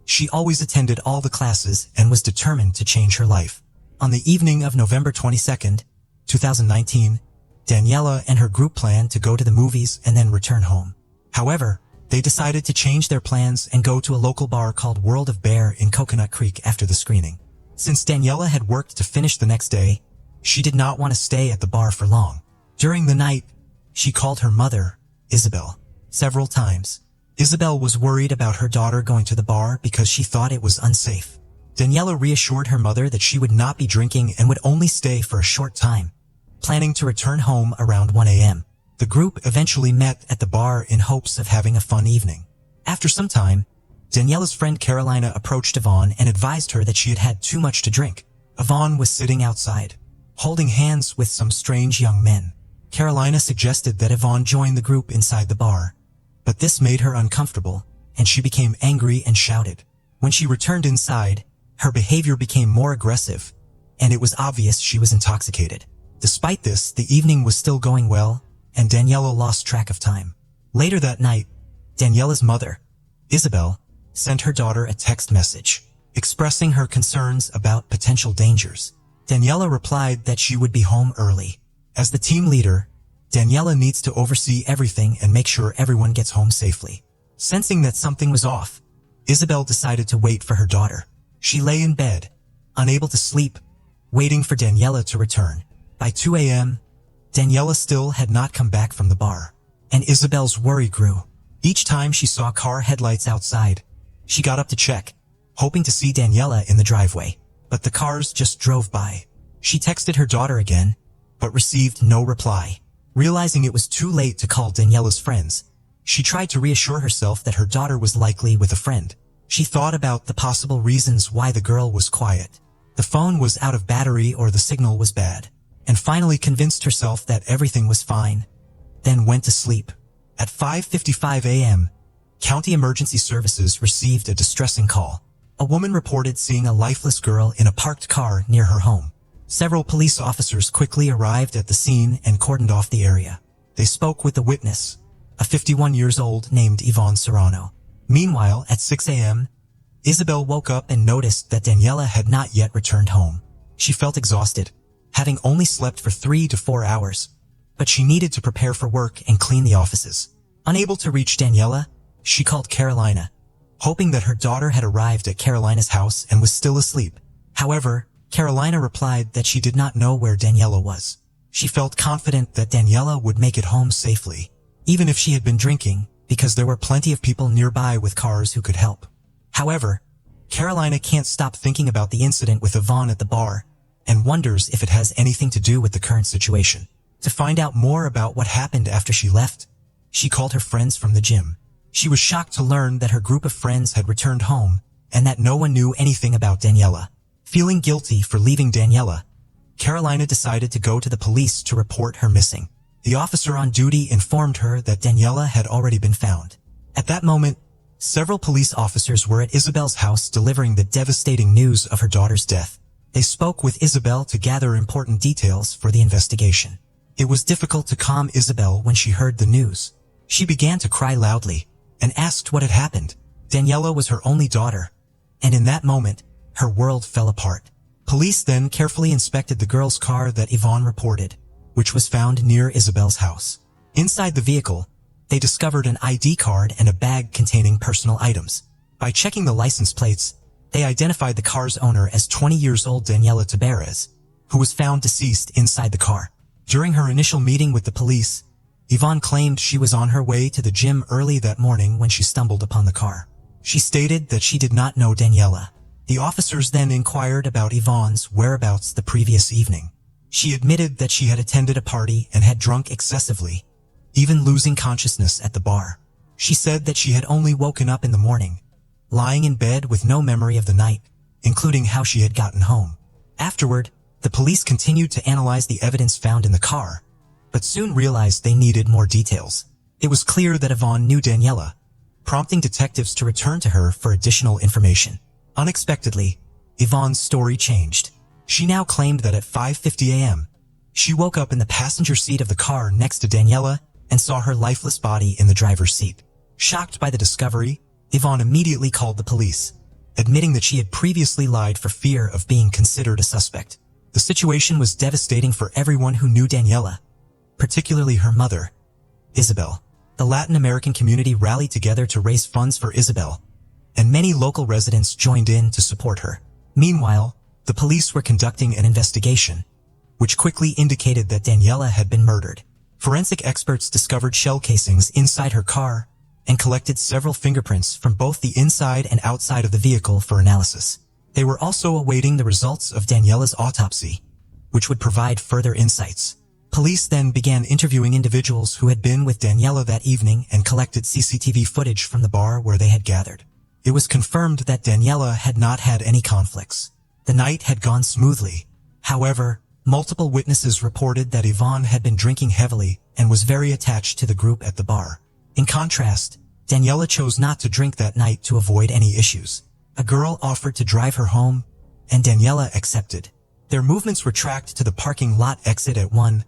she always attended all the classes and was determined to change her life. On the evening of November 22, 2019, Daniela and her group planned to go to the movies and then return home. However, they decided to change their plans and go to a local bar called World of Bear in Coconut Creek after the screening. Since Daniela had worked to finish the next day, she did not want to stay at the bar for long. During the night, she called her mother, Isabel, several times. Isabel was worried about her daughter going to the bar because she thought it was unsafe. Daniela reassured her mother that she would not be drinking and would only stay for a short time, planning to return home around 1 a.m. The group eventually met at the bar in hopes of having a fun evening. After some time, Daniela's friend Carolina approached Yvonne and advised her that she had had too much to drink. Yvonne was sitting outside, holding hands with some strange young men. Carolina suggested that Yvonne join the group inside the bar, but this made her uncomfortable, and she became angry and shouted. When she returned inside, her behavior became more aggressive, and it was obvious she was intoxicated. Despite this, the evening was still going well, and Daniela lost track of time. Later that night, Daniela's mother, Isabel, sent her daughter a text message, expressing her concerns about potential dangers. Daniela replied that she would be home early. As the team leader, Daniela needs to oversee everything and make sure everyone gets home safely. Sensing that something was off, Isabel decided to wait for her daughter. She lay in bed, unable to sleep, waiting for Daniela to return. By 2 a.m., Daniela still had not come back from the bar, and Isabel's worry grew. Each time she saw car headlights outside, she got up to check, hoping to see Daniela in the driveway, but the cars just drove by. She texted her daughter again, but received no reply. Realizing it was too late to call Daniela's friends, she tried to reassure herself that her daughter was likely with a friend. She thought about the possible reasons why the girl was quiet. The phone was out of battery or the signal was bad, and finally convinced herself that everything was fine, then went to sleep. At 5:55 a.m., County Emergency Services received a distressing call. A woman reported seeing a lifeless girl in a parked car near her home. Several police officers quickly arrived at the scene and cordoned off the area. They spoke with the witness, a 51-year-old named Yvonne Serrano. Meanwhile, at 6 a.m., Isabel woke up and noticed that Daniela had not yet returned home. She felt exhausted, having only slept for 3 to 4 hours. But she needed to prepare for work and clean the offices. Unable to reach Daniela, she called Carolina, hoping that her daughter had arrived at Carolina's house and was still asleep. However, Carolina replied that she did not know where Daniela was. She felt confident that Daniela would make it home safely, even if she had been drinking, because there were plenty of people nearby with cars who could help. However, Carolina can't stop thinking about the incident with Yvonne at the bar and wonders if it has anything to do with the current situation. To find out more about what happened after she left, she called her friends from the gym. She was shocked to learn that her group of friends had returned home and that no one knew anything about Daniela. Feeling guilty for leaving Daniela, Carolina decided to go to the police to report her missing. The officer on duty informed her that Daniela had already been found. At that moment, several police officers were at Isabel's house delivering the devastating news of her daughter's death. They spoke with Isabel to gather important details for the investigation. It was difficult to calm Isabel when she heard the news. She began to cry loudly and asked what had happened. Daniela was her only daughter, and in that moment, her world fell apart. Police then carefully inspected the girl's car that Yvonne reported, which was found near Isabel's house. Inside the vehicle, they discovered an ID card and a bag containing personal items. By checking the license plates, they identified the car's owner as 20 years old Daniela Tabarez, who was found deceased inside the car. During her initial meeting with the police, Yvonne claimed she was on her way to the gym early that morning when she stumbled upon the car. She stated that she did not know Daniela. The officers then inquired about Yvonne's whereabouts the previous evening. She admitted that she had attended a party and had drunk excessively, even losing consciousness at the bar. She said that she had only woken up in the morning, lying in bed with no memory of the night, including how she had gotten home. Afterward, the police continued to analyze the evidence found in the car, but soon realized they needed more details. It was clear that Yvonne knew Daniela, prompting detectives to return to her for additional information. Unexpectedly, Yvonne's story changed. She now claimed that at 5:50 a.m., she woke up in the passenger seat of the car next to Daniela and saw her lifeless body in the driver's seat. Shocked by the discovery, Yvonne immediately called the police, admitting that she had previously lied for fear of being considered a suspect. The situation was devastating for everyone who knew Daniela, particularly her mother, Isabel. The Latin American community rallied together to raise funds for Isabel, and many local residents joined in to support her. Meanwhile, the police were conducting an investigation, which quickly indicated that Daniela had been murdered. Forensic experts discovered shell casings inside her car and collected several fingerprints from both the inside and outside of the vehicle for analysis. They were also awaiting the results of Daniela's autopsy, which would provide further insights. Police then began interviewing individuals who had been with Daniela that evening and collected CCTV footage from the bar where they had gathered. It was confirmed that Daniela had not had any conflicts. The night had gone smoothly. However, multiple witnesses reported that Yvonne had been drinking heavily and was very attached to the group at the bar. In contrast, Daniela chose not to drink that night to avoid any issues. A girl offered to drive her home, and Daniela accepted. Their movements were tracked to the parking lot exit at 1:30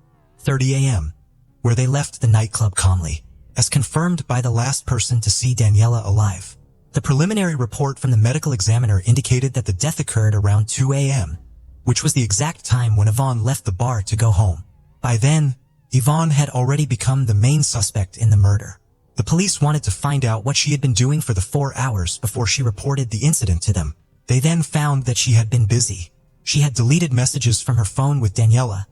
a.m., where they left the nightclub calmly, as confirmed by the last person to see Daniela alive. The preliminary report from the medical examiner indicated that the death occurred around 2 a.m., which was the exact time when Yvonne left the bar to go home. By then, Yvonne had already become the main suspect in the murder. The police wanted to find out what she had been doing for the 4 hours before she reported the incident to them. They then found that she had been busy. She had deleted messages from her phone with Daniela,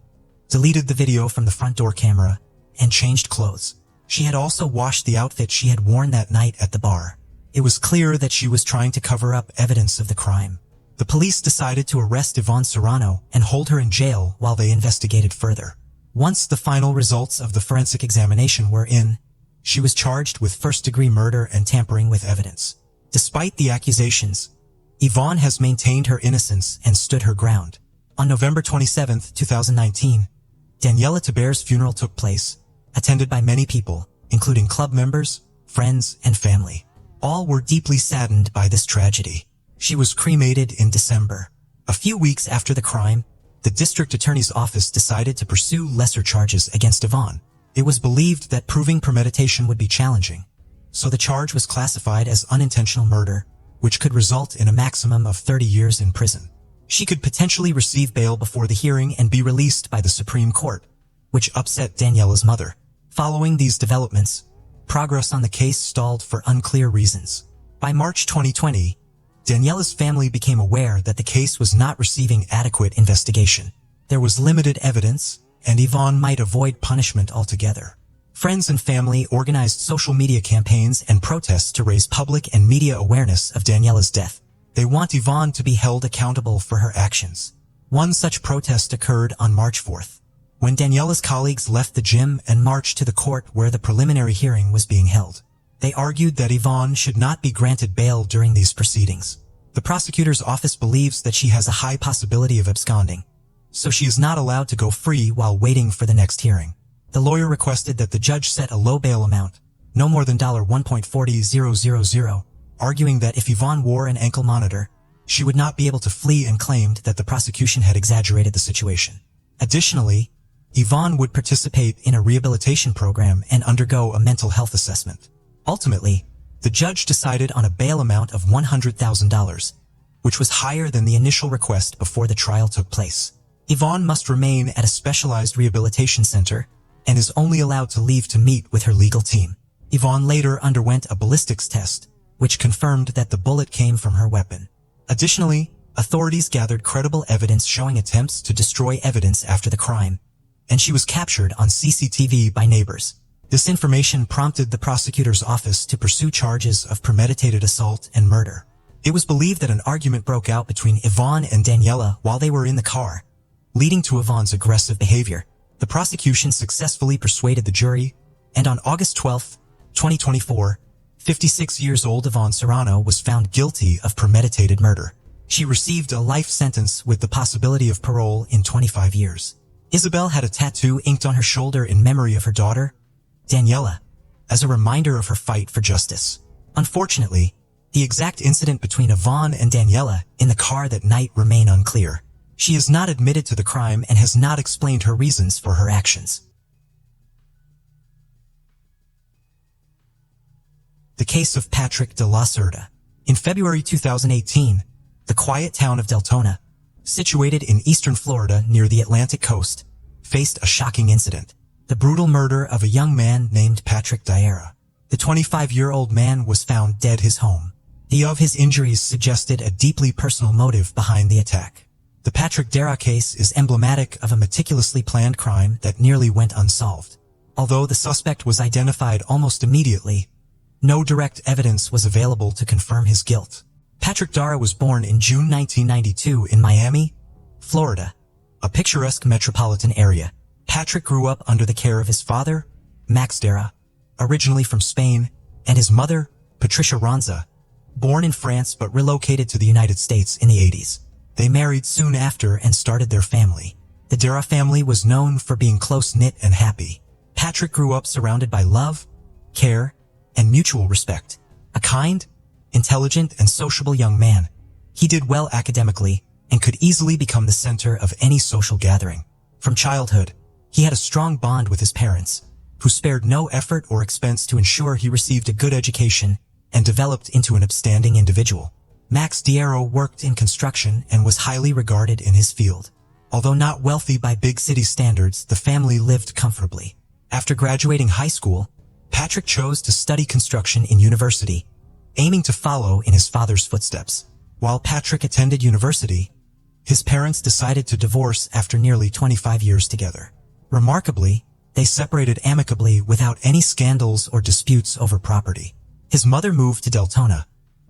deleted the video from the front door camera, and changed clothes. She had also washed the outfit she had worn that night at the bar. It was clear that she was trying to cover up evidence of the crime. The police decided to arrest Yvonne Serrano and hold her in jail while they investigated further. Once the final results of the forensic examination were in, she was charged with first-degree murder and tampering with evidence. Despite the accusations, Yvonne has maintained her innocence and stood her ground. On November 27, 2019, Daniela Tabarez's funeral took place, attended by many people, including club members, friends, and family. All were deeply saddened by this tragedy. She was cremated in December. A few weeks after the crime, the district attorney's office decided to pursue lesser charges against Yvonne. It was believed that proving premeditation would be challenging, so the charge was classified as unintentional murder, which could result in a maximum of 30 years in prison. She could potentially receive bail before the hearing and be released by the Supreme Court, which upset Daniela's mother. Following these developments, progress on the case stalled for unclear reasons. By March 2020, Daniela's family became aware that the case was not receiving adequate investigation. There was limited evidence, and Yvonne might avoid punishment altogether. Friends and family organized social media campaigns and protests to raise public and media awareness of Daniela's death. They want Yvonne to be held accountable for her actions. One such protest occurred on March 4th, when Daniela's colleagues left the gym and marched to the court where the preliminary hearing was being held. They argued that Yvonne should not be granted bail during these proceedings. The prosecutor's office believes that she has a high possibility of absconding, so she is not allowed to go free while waiting for the next hearing. The lawyer requested that the judge set a low bail amount, no more than $1.40000, arguing that if Yvonne wore an ankle monitor, she would not be able to flee, and claimed that the prosecution had exaggerated the situation. Additionally, Yvonne would participate in a rehabilitation program and undergo a mental health assessment. Ultimately, the judge decided on a bail amount of $100,000, which was higher than the initial request before the trial took place. Yvonne must remain at a specialized rehabilitation center and is only allowed to leave to meet with her legal team. Yvonne later underwent a ballistics test, which confirmed that the bullet came from her weapon. Additionally, authorities gathered credible evidence showing attempts to destroy evidence after the crime, and she was captured on CCTV by neighbors. This information prompted the prosecutor's office to pursue charges of premeditated assault and murder. It was believed that an argument broke out between Yvonne and Daniela while they were in the car, leading to Yvonne's aggressive behavior. The prosecution successfully persuaded the jury, and on August 12, 2024, 56-year-old Yvonne Serrano was found guilty of premeditated murder. She received a life sentence with the possibility of parole in 25 years. Isabel had a tattoo inked on her shoulder in memory of her daughter, Daniela, as a reminder of her fight for justice. Unfortunately, the exact incident between Yvonne and Daniela in the car that night remain unclear. She is not admitted to the crime and has not explained her reasons for her actions. The case of Patrick de la Cerda. In February 2018, the quiet town of Deltona, situated in eastern Florida near the Atlantic coast, faced a shocking incident: the brutal murder of a young man named Patrick Diarra. The 25-year-old man was found dead at his home. His injuries suggested a deeply personal motive behind the attack. The Patrick Diarra case is emblematic of a meticulously planned crime that nearly went unsolved. Although the suspect was identified almost immediately, no direct evidence was available to confirm his guilt. Patrick Diarra was born in June 1992 in Miami, Florida, a picturesque metropolitan area. Patrick grew up under the care of his father, Max Diarra, originally from Spain, and his mother, Patricia Ronza, born in France but relocated to the United States in the 80s. They married soon after and started their family. The Diarra family was known for being close-knit and happy. Patrick grew up surrounded by love, care, and mutual respect. A kind, intelligent, and sociable young man, he did well academically and could easily become the center of any social gathering. From childhood, he had a strong bond with his parents, who spared no effort or expense to ensure he received a good education and developed into an upstanding individual. Max Diarra worked in construction and was highly regarded in his field. Although not wealthy by big city standards, the family lived comfortably. After graduating high school, Patrick chose to study construction in university, aiming to follow in his father's footsteps. While Patrick attended university, his parents decided to divorce after nearly 25 years together. Remarkably, they separated amicably without any scandals or disputes over property. His mother moved to Deltona,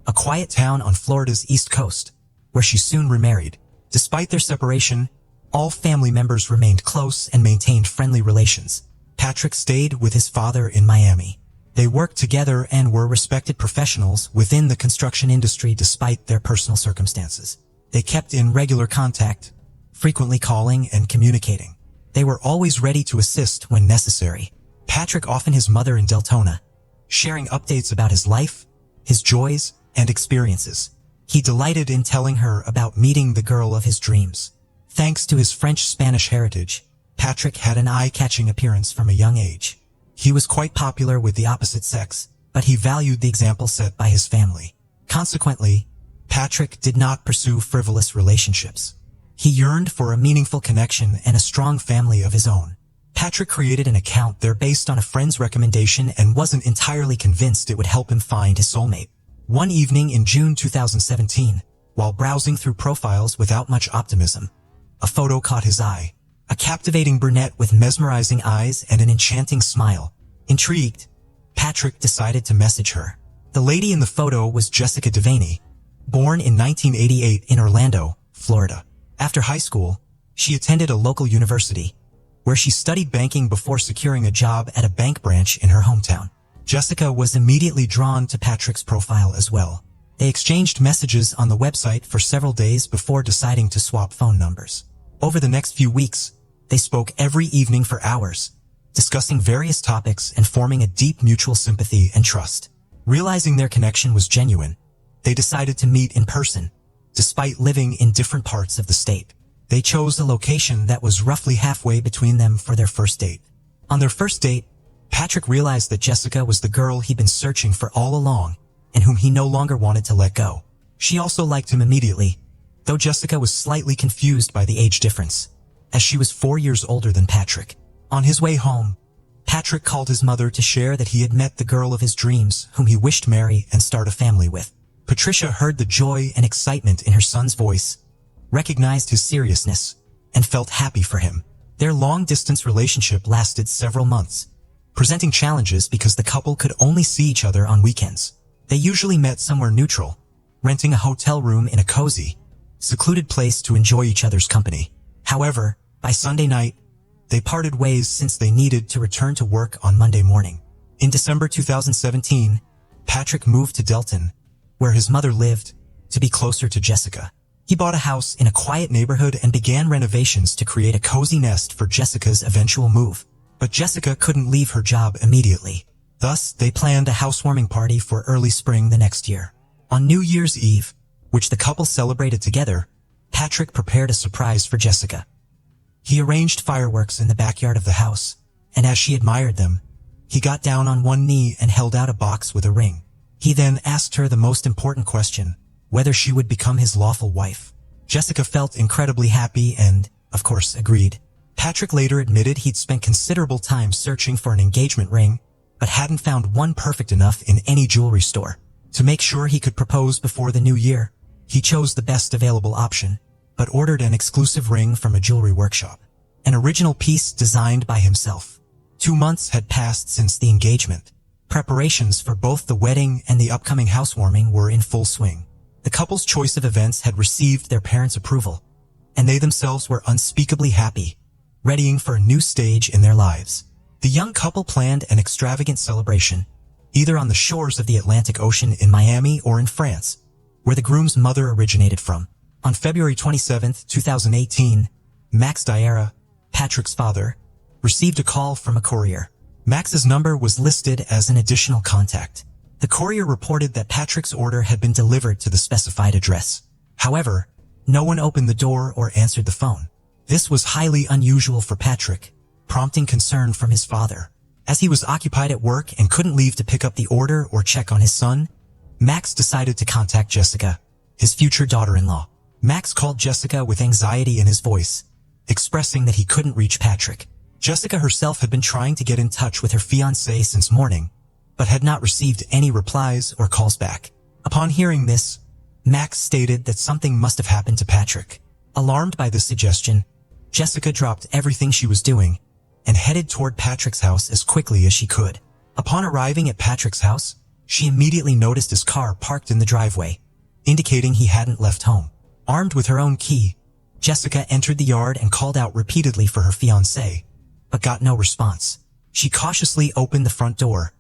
a quiet town on Florida's east coast, where she soon remarried. Despite their separation, all family members remained close and maintained friendly relations. Patrick stayed with his father in Miami. They worked together and were respected professionals within the construction industry despite their personal circumstances. They kept in regular contact, frequently calling and communicating. They were always ready to assist when necessary. Patrick often his mother in Deltona, sharing updates about his life, his joys, and experiences. He delighted in telling her about meeting the girl of his dreams. Thanks to his French-Spanish heritage, Patrick had an eye-catching appearance from a young age. He was quite popular with the opposite sex, but he valued the example set by his family. Consequently, Patrick did not pursue frivolous relationships. He yearned for a meaningful connection and a strong family of his own. Patrick created an account there based on a friend's recommendation and wasn't entirely convinced it would help him find his soulmate. One evening in June 2017, while browsing through profiles without much optimism, a photo caught his eye. A captivating brunette with mesmerizing eyes and an enchanting smile. Intrigued, Patrick decided to message her. The lady in the photo was Jessica Devaney, born in 1988 in Orlando, Florida. After high school, she attended a local university, where she studied banking before securing a job at a bank branch in her hometown. Jessica was immediately drawn to Patrick's profile as well. They exchanged messages on the website for several days before deciding to swap phone numbers. Over the next few weeks, they spoke every evening for hours, discussing various topics and forming a deep mutual sympathy and trust. Realizing their connection was genuine, they decided to meet in person, despite living in different parts of the state. They chose a location that was roughly halfway between them for their first date. On their first date, Patrick realized that Jessica was the girl he'd been searching for all along and whom he no longer wanted to let go. She also liked him immediately, though Jessica was slightly confused by the age difference, as she was 4 years older than Patrick. On his way home, Patrick called his mother to share that he had met the girl of his dreams whom he wished to marry and start a family with. Patricia heard the joy and excitement in her son's voice, recognized his seriousness, and felt happy for him. Their long-distance relationship lasted several months, presenting challenges because the couple could only see each other on weekends. They usually met somewhere neutral, renting a hotel room in a cozy, secluded place to enjoy each other's company. However, by Sunday night, they parted ways since they needed to return to work on Monday morning. In December 2017, Patrick moved to Delton, where his mother lived, to be closer to Jessica. He bought a house in a quiet neighborhood and began renovations to create a cozy nest for Jessica's eventual move. But Jessica couldn't leave her job immediately. Thus, they planned a housewarming party for early spring the next year. On New Year's Eve, which the couple celebrated together, Patrick prepared a surprise for Jessica. He arranged fireworks in the backyard of the house, and as she admired them, he got down on one knee and held out a box with a ring. He then asked her the most important question, whether she would become his lawful wife. Jessica felt incredibly happy and, of course, agreed. Patrick later admitted he'd spent considerable time searching for an engagement ring, but hadn't found one perfect enough in any jewelry store. To make sure he could propose before the new year, he chose the best available option, but ordered an exclusive ring from a jewelry workshop, an original piece designed by himself. 2 months had passed since the engagement. Preparations for both the wedding and the upcoming housewarming were in full swing. The couple's choice of events had received their parents' approval, and they themselves were unspeakably happy, readying for a new stage in their lives. The young couple planned an extravagant celebration, either on the shores of the Atlantic Ocean in Miami or in France, where the groom's mother originated from. On February 27, 2018, Max Diarra, Patrick's father, received a call from a courier. Max's number was listed as an additional contact. The courier reported that Patrick's order had been delivered to the specified address. However, no one opened the door or answered the phone. This was highly unusual for Patrick, prompting concern from his father. As he was occupied at work and couldn't leave to pick up the order or check on his son, Max decided to contact Jessica, his future daughter-in-law. Max called Jessica with anxiety in his voice, expressing that he couldn't reach Patrick. Jessica herself had been trying to get in touch with her fiancé since morning, but had not received any replies or calls back. Upon hearing this, Max stated that something must have happened to Patrick. Alarmed by this suggestion, Jessica dropped everything she was doing and headed toward Patrick's house as quickly as she could. Upon arriving at Patrick's house, she immediately noticed his car parked in the driveway, indicating he hadn't left home. Armed with her own key, Jessica entered the yard and called out repeatedly for her fiancé, but got no response. She cautiously opened the front door,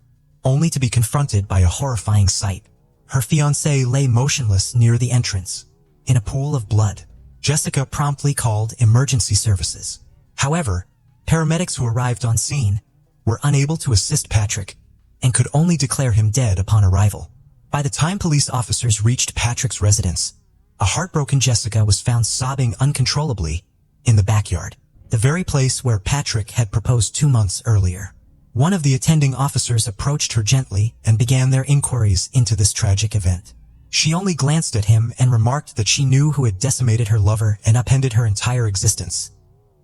only to be confronted by a horrifying sight. Her fiancé lay motionless near the entrance, in a pool of blood. Jessica promptly called emergency services. However, paramedics who arrived on scene were unable to assist Patrick and could only declare him dead upon arrival. By the time police officers reached Patrick's residence, a heartbroken Jessica was found sobbing uncontrollably in the backyard, the very place where Patrick had proposed 2 months earlier. One of the attending officers approached her gently and began their inquiries into this tragic event. She only glanced at him and remarked that she knew who had decimated her lover and upended her entire existence.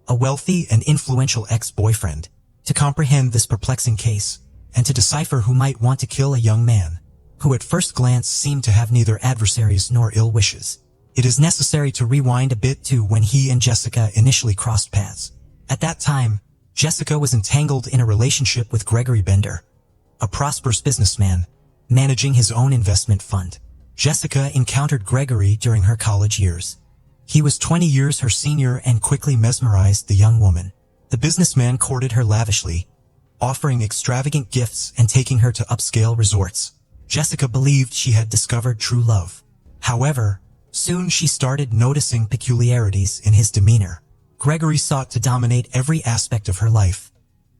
A wealthy and influential ex-boyfriend. To comprehend this perplexing case, and to decipher who might want to kill a young man, who at first glance seemed to have neither adversaries nor ill wishes, it is necessary to rewind a bit to when he and Jessica initially crossed paths. At that time, Jessica was entangled in a relationship with Gregory Bender, a prosperous businessman, managing his own investment fund. Jessica encountered Gregory during her college years. He was 20 years her senior and quickly mesmerized the young woman. The businessman courted her lavishly, offering extravagant gifts and taking her to upscale resorts. Jessica believed she had discovered true love. However, soon she started noticing peculiarities in his demeanor. Gregory sought to dominate every aspect of her life,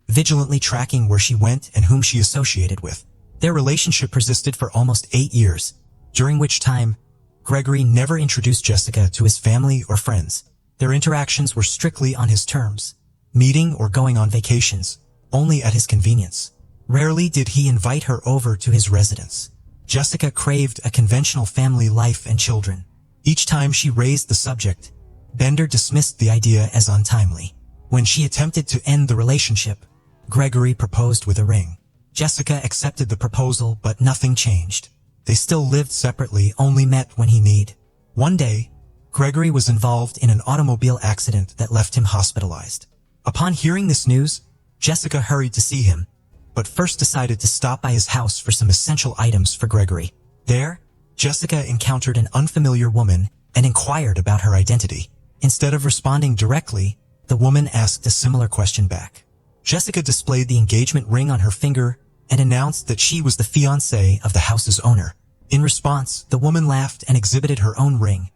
vigilantly tracking where she went and whom she associated with. Their relationship persisted for almost 8 years, during which time Gregory never introduced Jessica to his family or friends. Their interactions were strictly on his terms, meeting or going on vacations, only at his convenience. Rarely did he invite her over to his residence. Jessica craved a conventional family life and children. Each time she raised the subject, Bender dismissed the idea as untimely. When she attempted to end the relationship, Gregory proposed with a ring. Jessica accepted the proposal, but nothing changed. They still lived separately, only met when he needed. One day, Gregory was involved in an automobile accident that left him hospitalized. Upon hearing this news, Jessica hurried to see him, but first decided to stop by his house for some essential items for Gregory. There, Jessica encountered an unfamiliar woman and inquired about her identity. Instead of responding directly, the woman asked a similar question back. Jessica displayed the engagement ring on her finger and announced that she was the fiancée of the house's owner. In response, the woman laughed and exhibited her own ring,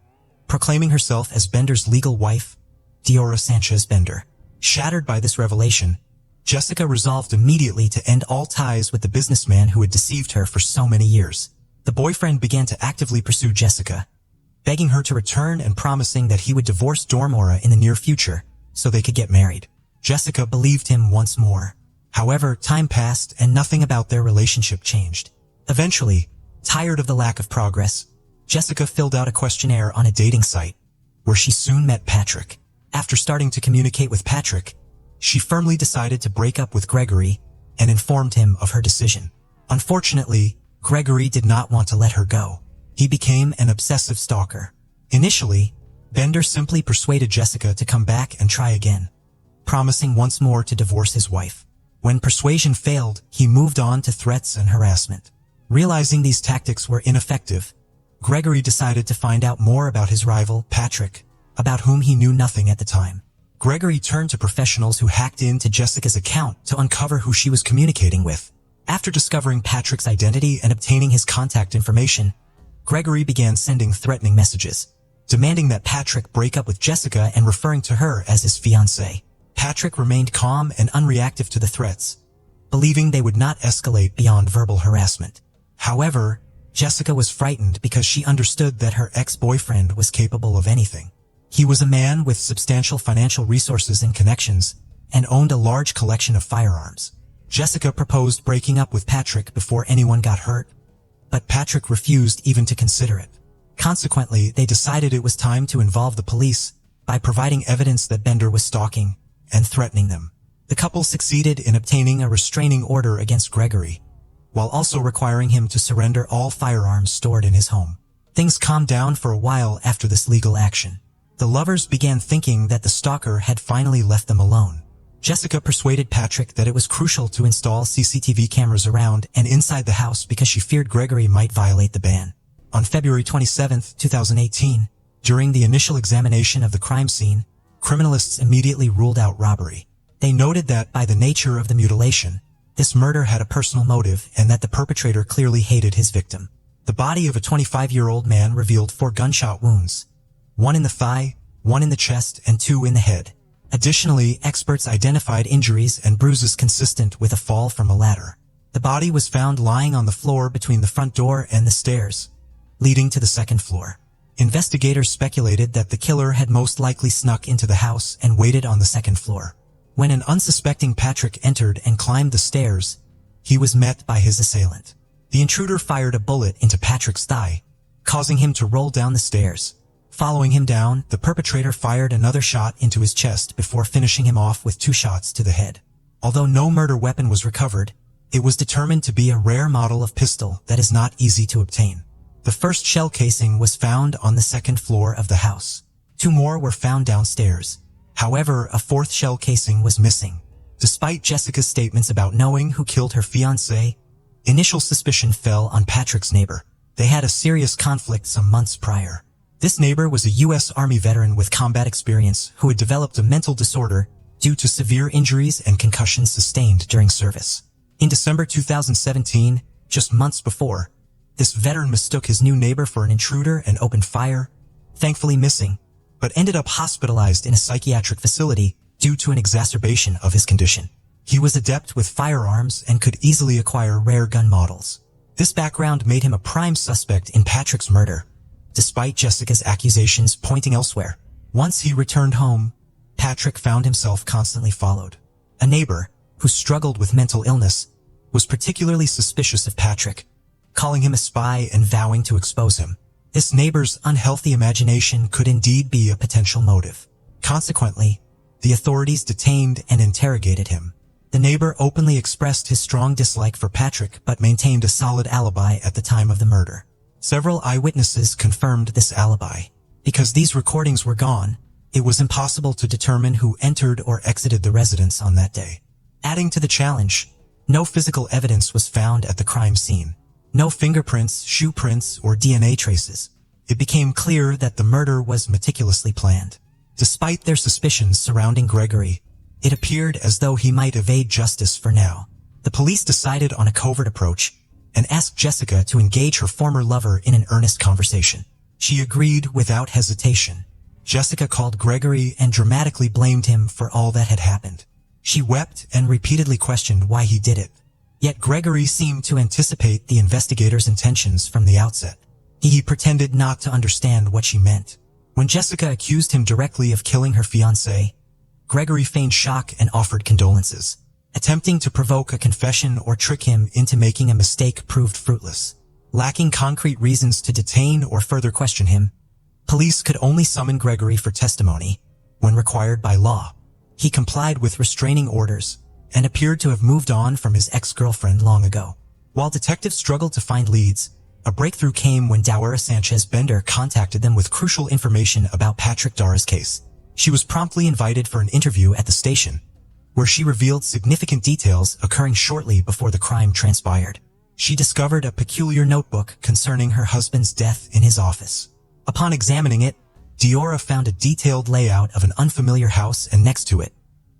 proclaiming herself as Bender's legal wife, Diora Sanchez Bender. Shattered by this revelation, Jessica resolved immediately to end all ties with the businessman who had deceived her for so many years. The boyfriend began to actively pursue Jessica, begging her to return and promising that he would divorce Dormora in the near future so they could get married. Jessica believed him once more. However, time passed and nothing about their relationship changed. Eventually, tired of the lack of progress, Jessica filled out a questionnaire on a dating site, where she soon met Patrick. After starting to communicate with Patrick, she firmly decided to break up with Gregory and informed him of her decision. Unfortunately, Gregory did not want to let her go. He became an obsessive stalker. Initially, Bender simply persuaded Jessica to come back and try again, promising once more to divorce his wife. When persuasion failed, he moved on to threats and harassment. Realizing these tactics were ineffective, Gregory decided to find out more about his rival, Patrick, about whom he knew nothing at the time. Gregory turned to professionals who hacked into Jessica's account to uncover who she was communicating with. After discovering Patrick's identity and obtaining his contact information, Gregory began sending threatening messages, demanding that Patrick break up with Jessica and referring to her as his fiancée. Patrick remained calm and unreactive to the threats, believing they would not escalate beyond verbal harassment. However, Jessica was frightened because she understood that her ex-boyfriend was capable of anything. He was a man with substantial financial resources and connections, and owned a large collection of firearms. Jessica proposed breaking up with Patrick before anyone got hurt, but Patrick refused even to consider it. Consequently, they decided it was time to involve the police by providing evidence that Bender was stalking and threatening them. The couple succeeded in obtaining a restraining order against Gregory, while also requiring him to surrender all firearms stored in his home. Things calmed down for a while after this legal action. The lovers began thinking that the stalker had finally left them alone. Jessica persuaded Patrick that it was crucial to install CCTV cameras around and inside the house because she feared Gregory might violate the ban. On February 27, 2018, during the initial examination of the crime scene, criminalists immediately ruled out robbery. They noted that, by the nature of the mutilation, this murder had a personal motive and that the perpetrator clearly hated his victim. The body of a 25-year-old man revealed 4 gunshot wounds, 1 in the thigh, 1 in the chest, and 2 in the head. Additionally, experts identified injuries and bruises consistent with a fall from a ladder. The body was found lying on the floor between the front door and the stairs, leading to the second floor. Investigators speculated that the killer had most likely snuck into the house and waited on the second floor. When an unsuspecting Patrick entered and climbed the stairs, he was met by his assailant. The intruder fired a bullet into Patrick's thigh, causing him to roll down the stairs. Following him down, the perpetrator fired another shot into his chest before finishing him off with 2 shots to the head. Although no murder weapon was recovered, it was determined to be a rare model of pistol that is not easy to obtain. The first shell casing was found on the 2nd floor of the house. 2 more were found downstairs. However, a 4th shell casing was missing. Despite Jessica's statements about knowing who killed her fiancé, initial suspicion fell on Patrick's neighbor. They had a serious conflict some months prior. This neighbor was a U.S. Army veteran with combat experience who had developed a mental disorder due to severe injuries and concussions sustained during service. In December 2017, just months before, this veteran mistook his new neighbor for an intruder and opened fire, thankfully missing, but ended up hospitalized in a psychiatric facility due to an exacerbation of his condition. He was adept with firearms and could easily acquire rare gun models. This background made him a prime suspect in Patrick's murder, despite Jessica's accusations pointing elsewhere. Once he returned home, Patrick found himself constantly followed. A neighbor, who struggled with mental illness, was particularly suspicious of Patrick, calling him a spy and vowing to expose him. This neighbor's unhealthy imagination could indeed be a potential motive. Consequently, the authorities detained and interrogated him. The neighbor openly expressed his strong dislike for Patrick but maintained a solid alibi at the time of the murder. Several eyewitnesses confirmed this alibi. Because these recordings were gone, it was impossible to determine who entered or exited the residence on that day. Adding to the challenge, no physical evidence was found at the crime scene. No fingerprints, shoe prints, or DNA traces. It became clear that the murder was meticulously planned. Despite their suspicions surrounding Gregory, it appeared as though he might evade justice for now. The police decided on a covert approach and asked Jessica to engage her former lover in an earnest conversation. She agreed without hesitation. Jessica called Gregory and dramatically blamed him for all that had happened. She wept and repeatedly questioned why he did it. Yet Gregory seemed to anticipate the investigators' intentions from the outset. He pretended not to understand what she meant. When Jessica accused him directly of killing her fiancé, Gregory feigned shock and offered condolences. Attempting to provoke a confession or trick him into making a mistake proved fruitless. Lacking concrete reasons to detain or further question him, police could only summon Gregory for testimony when required by law. He complied with restraining orders and appeared to have moved on from his ex-girlfriend long ago. While detectives struggled to find leads, a breakthrough came when Dawara Sanchez Bender contacted them with crucial information about Patrick Dara's case. She was promptly invited for an interview at the station, where she revealed significant details occurring shortly before the crime transpired. She discovered a peculiar notebook concerning her husband's death in his office. Upon examining it, Diora found a detailed layout of an unfamiliar house and next to it,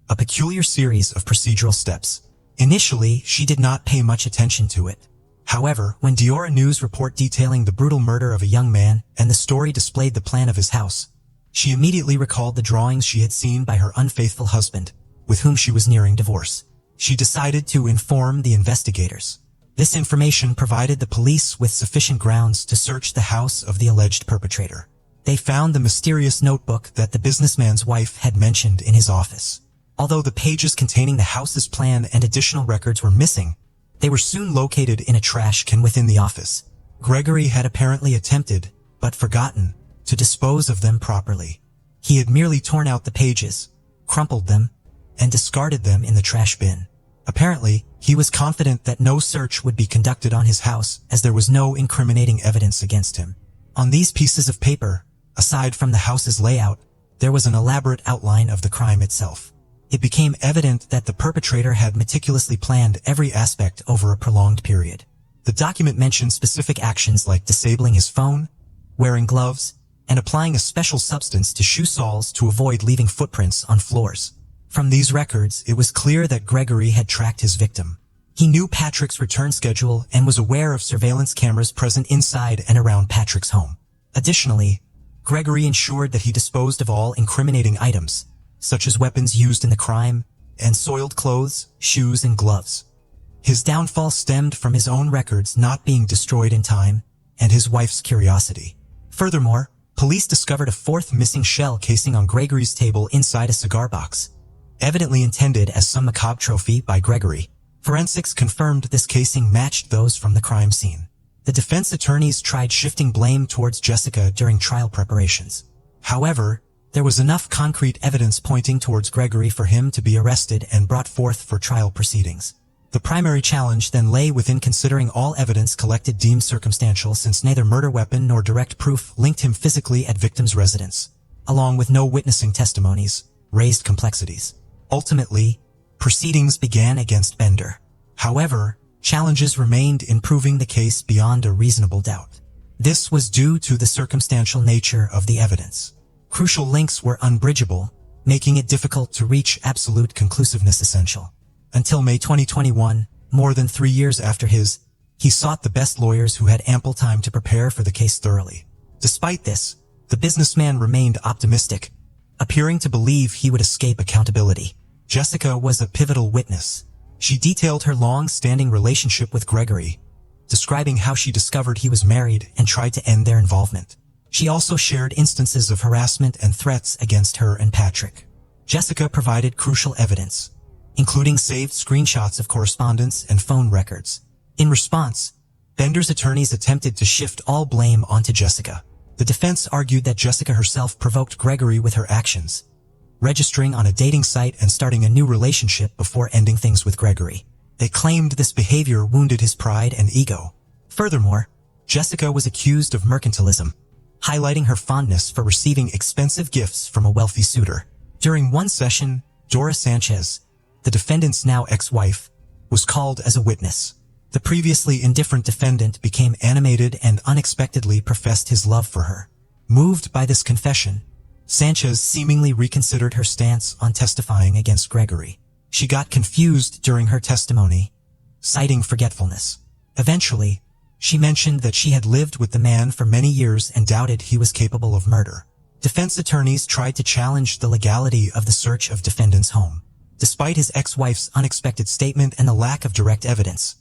a peculiar series of procedural steps. Initially, she did not pay much attention to it. However, when Diora News report detailing the brutal murder of a young man and the story displayed the plan of his house, she immediately recalled the drawings she had seen by her unfaithful husband, with whom she was nearing divorce. She decided to inform the investigators. This information provided the police with sufficient grounds to search the house of the alleged perpetrator. They found the mysterious notebook that the businessman's wife had mentioned in his office. Although the pages containing the house's plan and additional records were missing, they were soon located in a trash can within the office. Gregory had apparently attempted, but forgotten, to dispose of them properly. He had merely torn out the pages, crumpled them, and discarded them in the trash bin. Apparently, he was confident that no search would be conducted on his house as there was no incriminating evidence against him. On these pieces of paper, aside from the house's layout, there was an elaborate outline of the crime itself. It became evident that the perpetrator had meticulously planned every aspect over a prolonged period. The document mentioned specific actions like disabling his phone, wearing gloves, and applying a special substance to shoe soles to avoid leaving footprints on floors. From these records, it was clear that Gregory had tracked his victim. He knew Patrick's return schedule and was aware of surveillance cameras present inside and around Patrick's home. Additionally, Gregory ensured that he disposed of all incriminating items, such as weapons used in the crime, and soiled clothes, shoes, and gloves. His downfall stemmed from his own records not being destroyed in time, and his wife's curiosity. Furthermore, police discovered a 4th missing shell casing on Gregory's table inside a cigar box, evidently intended as some macabre trophy by Gregory. Forensics confirmed this casing matched those from the crime scene. The defense attorneys tried shifting blame towards Jessica during trial preparations. However, there was enough concrete evidence pointing towards Gregory for him to be arrested and brought forth for trial proceedings. The primary challenge then lay within considering all evidence collected deemed circumstantial, since neither murder weapon nor direct proof linked him physically at victim's residence, along with no witnessing testimonies, raised complexities. Ultimately, proceedings began against Bender. However, challenges remained in proving the case beyond a reasonable doubt. This was due to the circumstantial nature of the evidence. Crucial links were unbridgeable, making it difficult to reach absolute conclusiveness essential. Until May 2021, more than 3 years after he sought the best lawyers who had ample time to prepare for the case thoroughly. Despite this, the businessman remained optimistic, appearing to believe he would escape accountability. Jessica was a pivotal witness. She detailed her long-standing relationship with Gregory, describing how she discovered he was married and tried to end their involvement. She also shared instances of harassment and threats against her and Patrick. Jessica provided crucial evidence, including saved screenshots of correspondence and phone records. In response, Bender's attorneys attempted to shift all blame onto Jessica. The defense argued that Jessica herself provoked Gregory with her actions, registering on a dating site and starting a new relationship before ending things with Gregory. They claimed this behavior wounded his pride and ego. Furthermore, Jessica was accused of mercantilism, highlighting her fondness for receiving expensive gifts from a wealthy suitor. During one session, Dora Sanchez, the defendant's now ex-wife, was called as a witness. The previously indifferent defendant became animated and unexpectedly professed his love for her. Moved by this confession, Sanchez seemingly reconsidered her stance on testifying against Gregory. She got confused during her testimony, citing forgetfulness. Eventually, she mentioned that she had lived with the man for many years and doubted he was capable of murder. Defense attorneys tried to challenge the legality of the search of defendant's home. Despite his ex-wife's unexpected statement and the lack of direct evidence,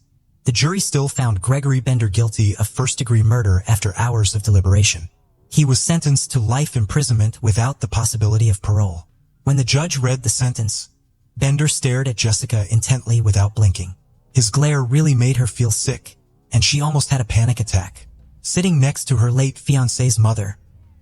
the jury still found Gregory Bender guilty of first-degree murder after hours of deliberation. He was sentenced to life imprisonment without the possibility of parole. When the judge read the sentence, Bender stared at Jessica intently without blinking. His glare really made her feel sick, and she almost had a panic attack. Sitting next to her late fiancé's mother,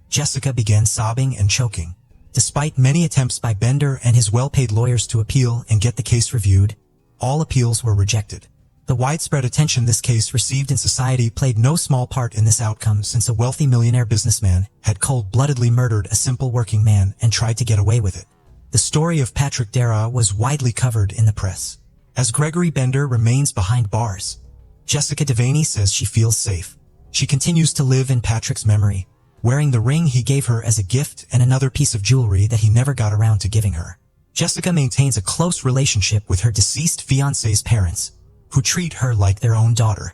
Jessica began sobbing and choking. Despite many attempts by Bender and his well-paid lawyers to appeal and get the case reviewed, all appeals were rejected. The widespread attention this case received in society played no small part in this outcome, since a wealthy millionaire businessman had cold-bloodedly murdered a simple working man and tried to get away with it. The story of Patrick Dara was widely covered in the press. As Gregory Bender remains behind bars, Jessica Devaney says she feels safe. She continues to live in Patrick's memory, wearing the ring he gave her as a gift and another piece of jewelry that he never got around to giving her. Jessica maintains a close relationship with her deceased fiancé's parents, who treat her like their own daughter.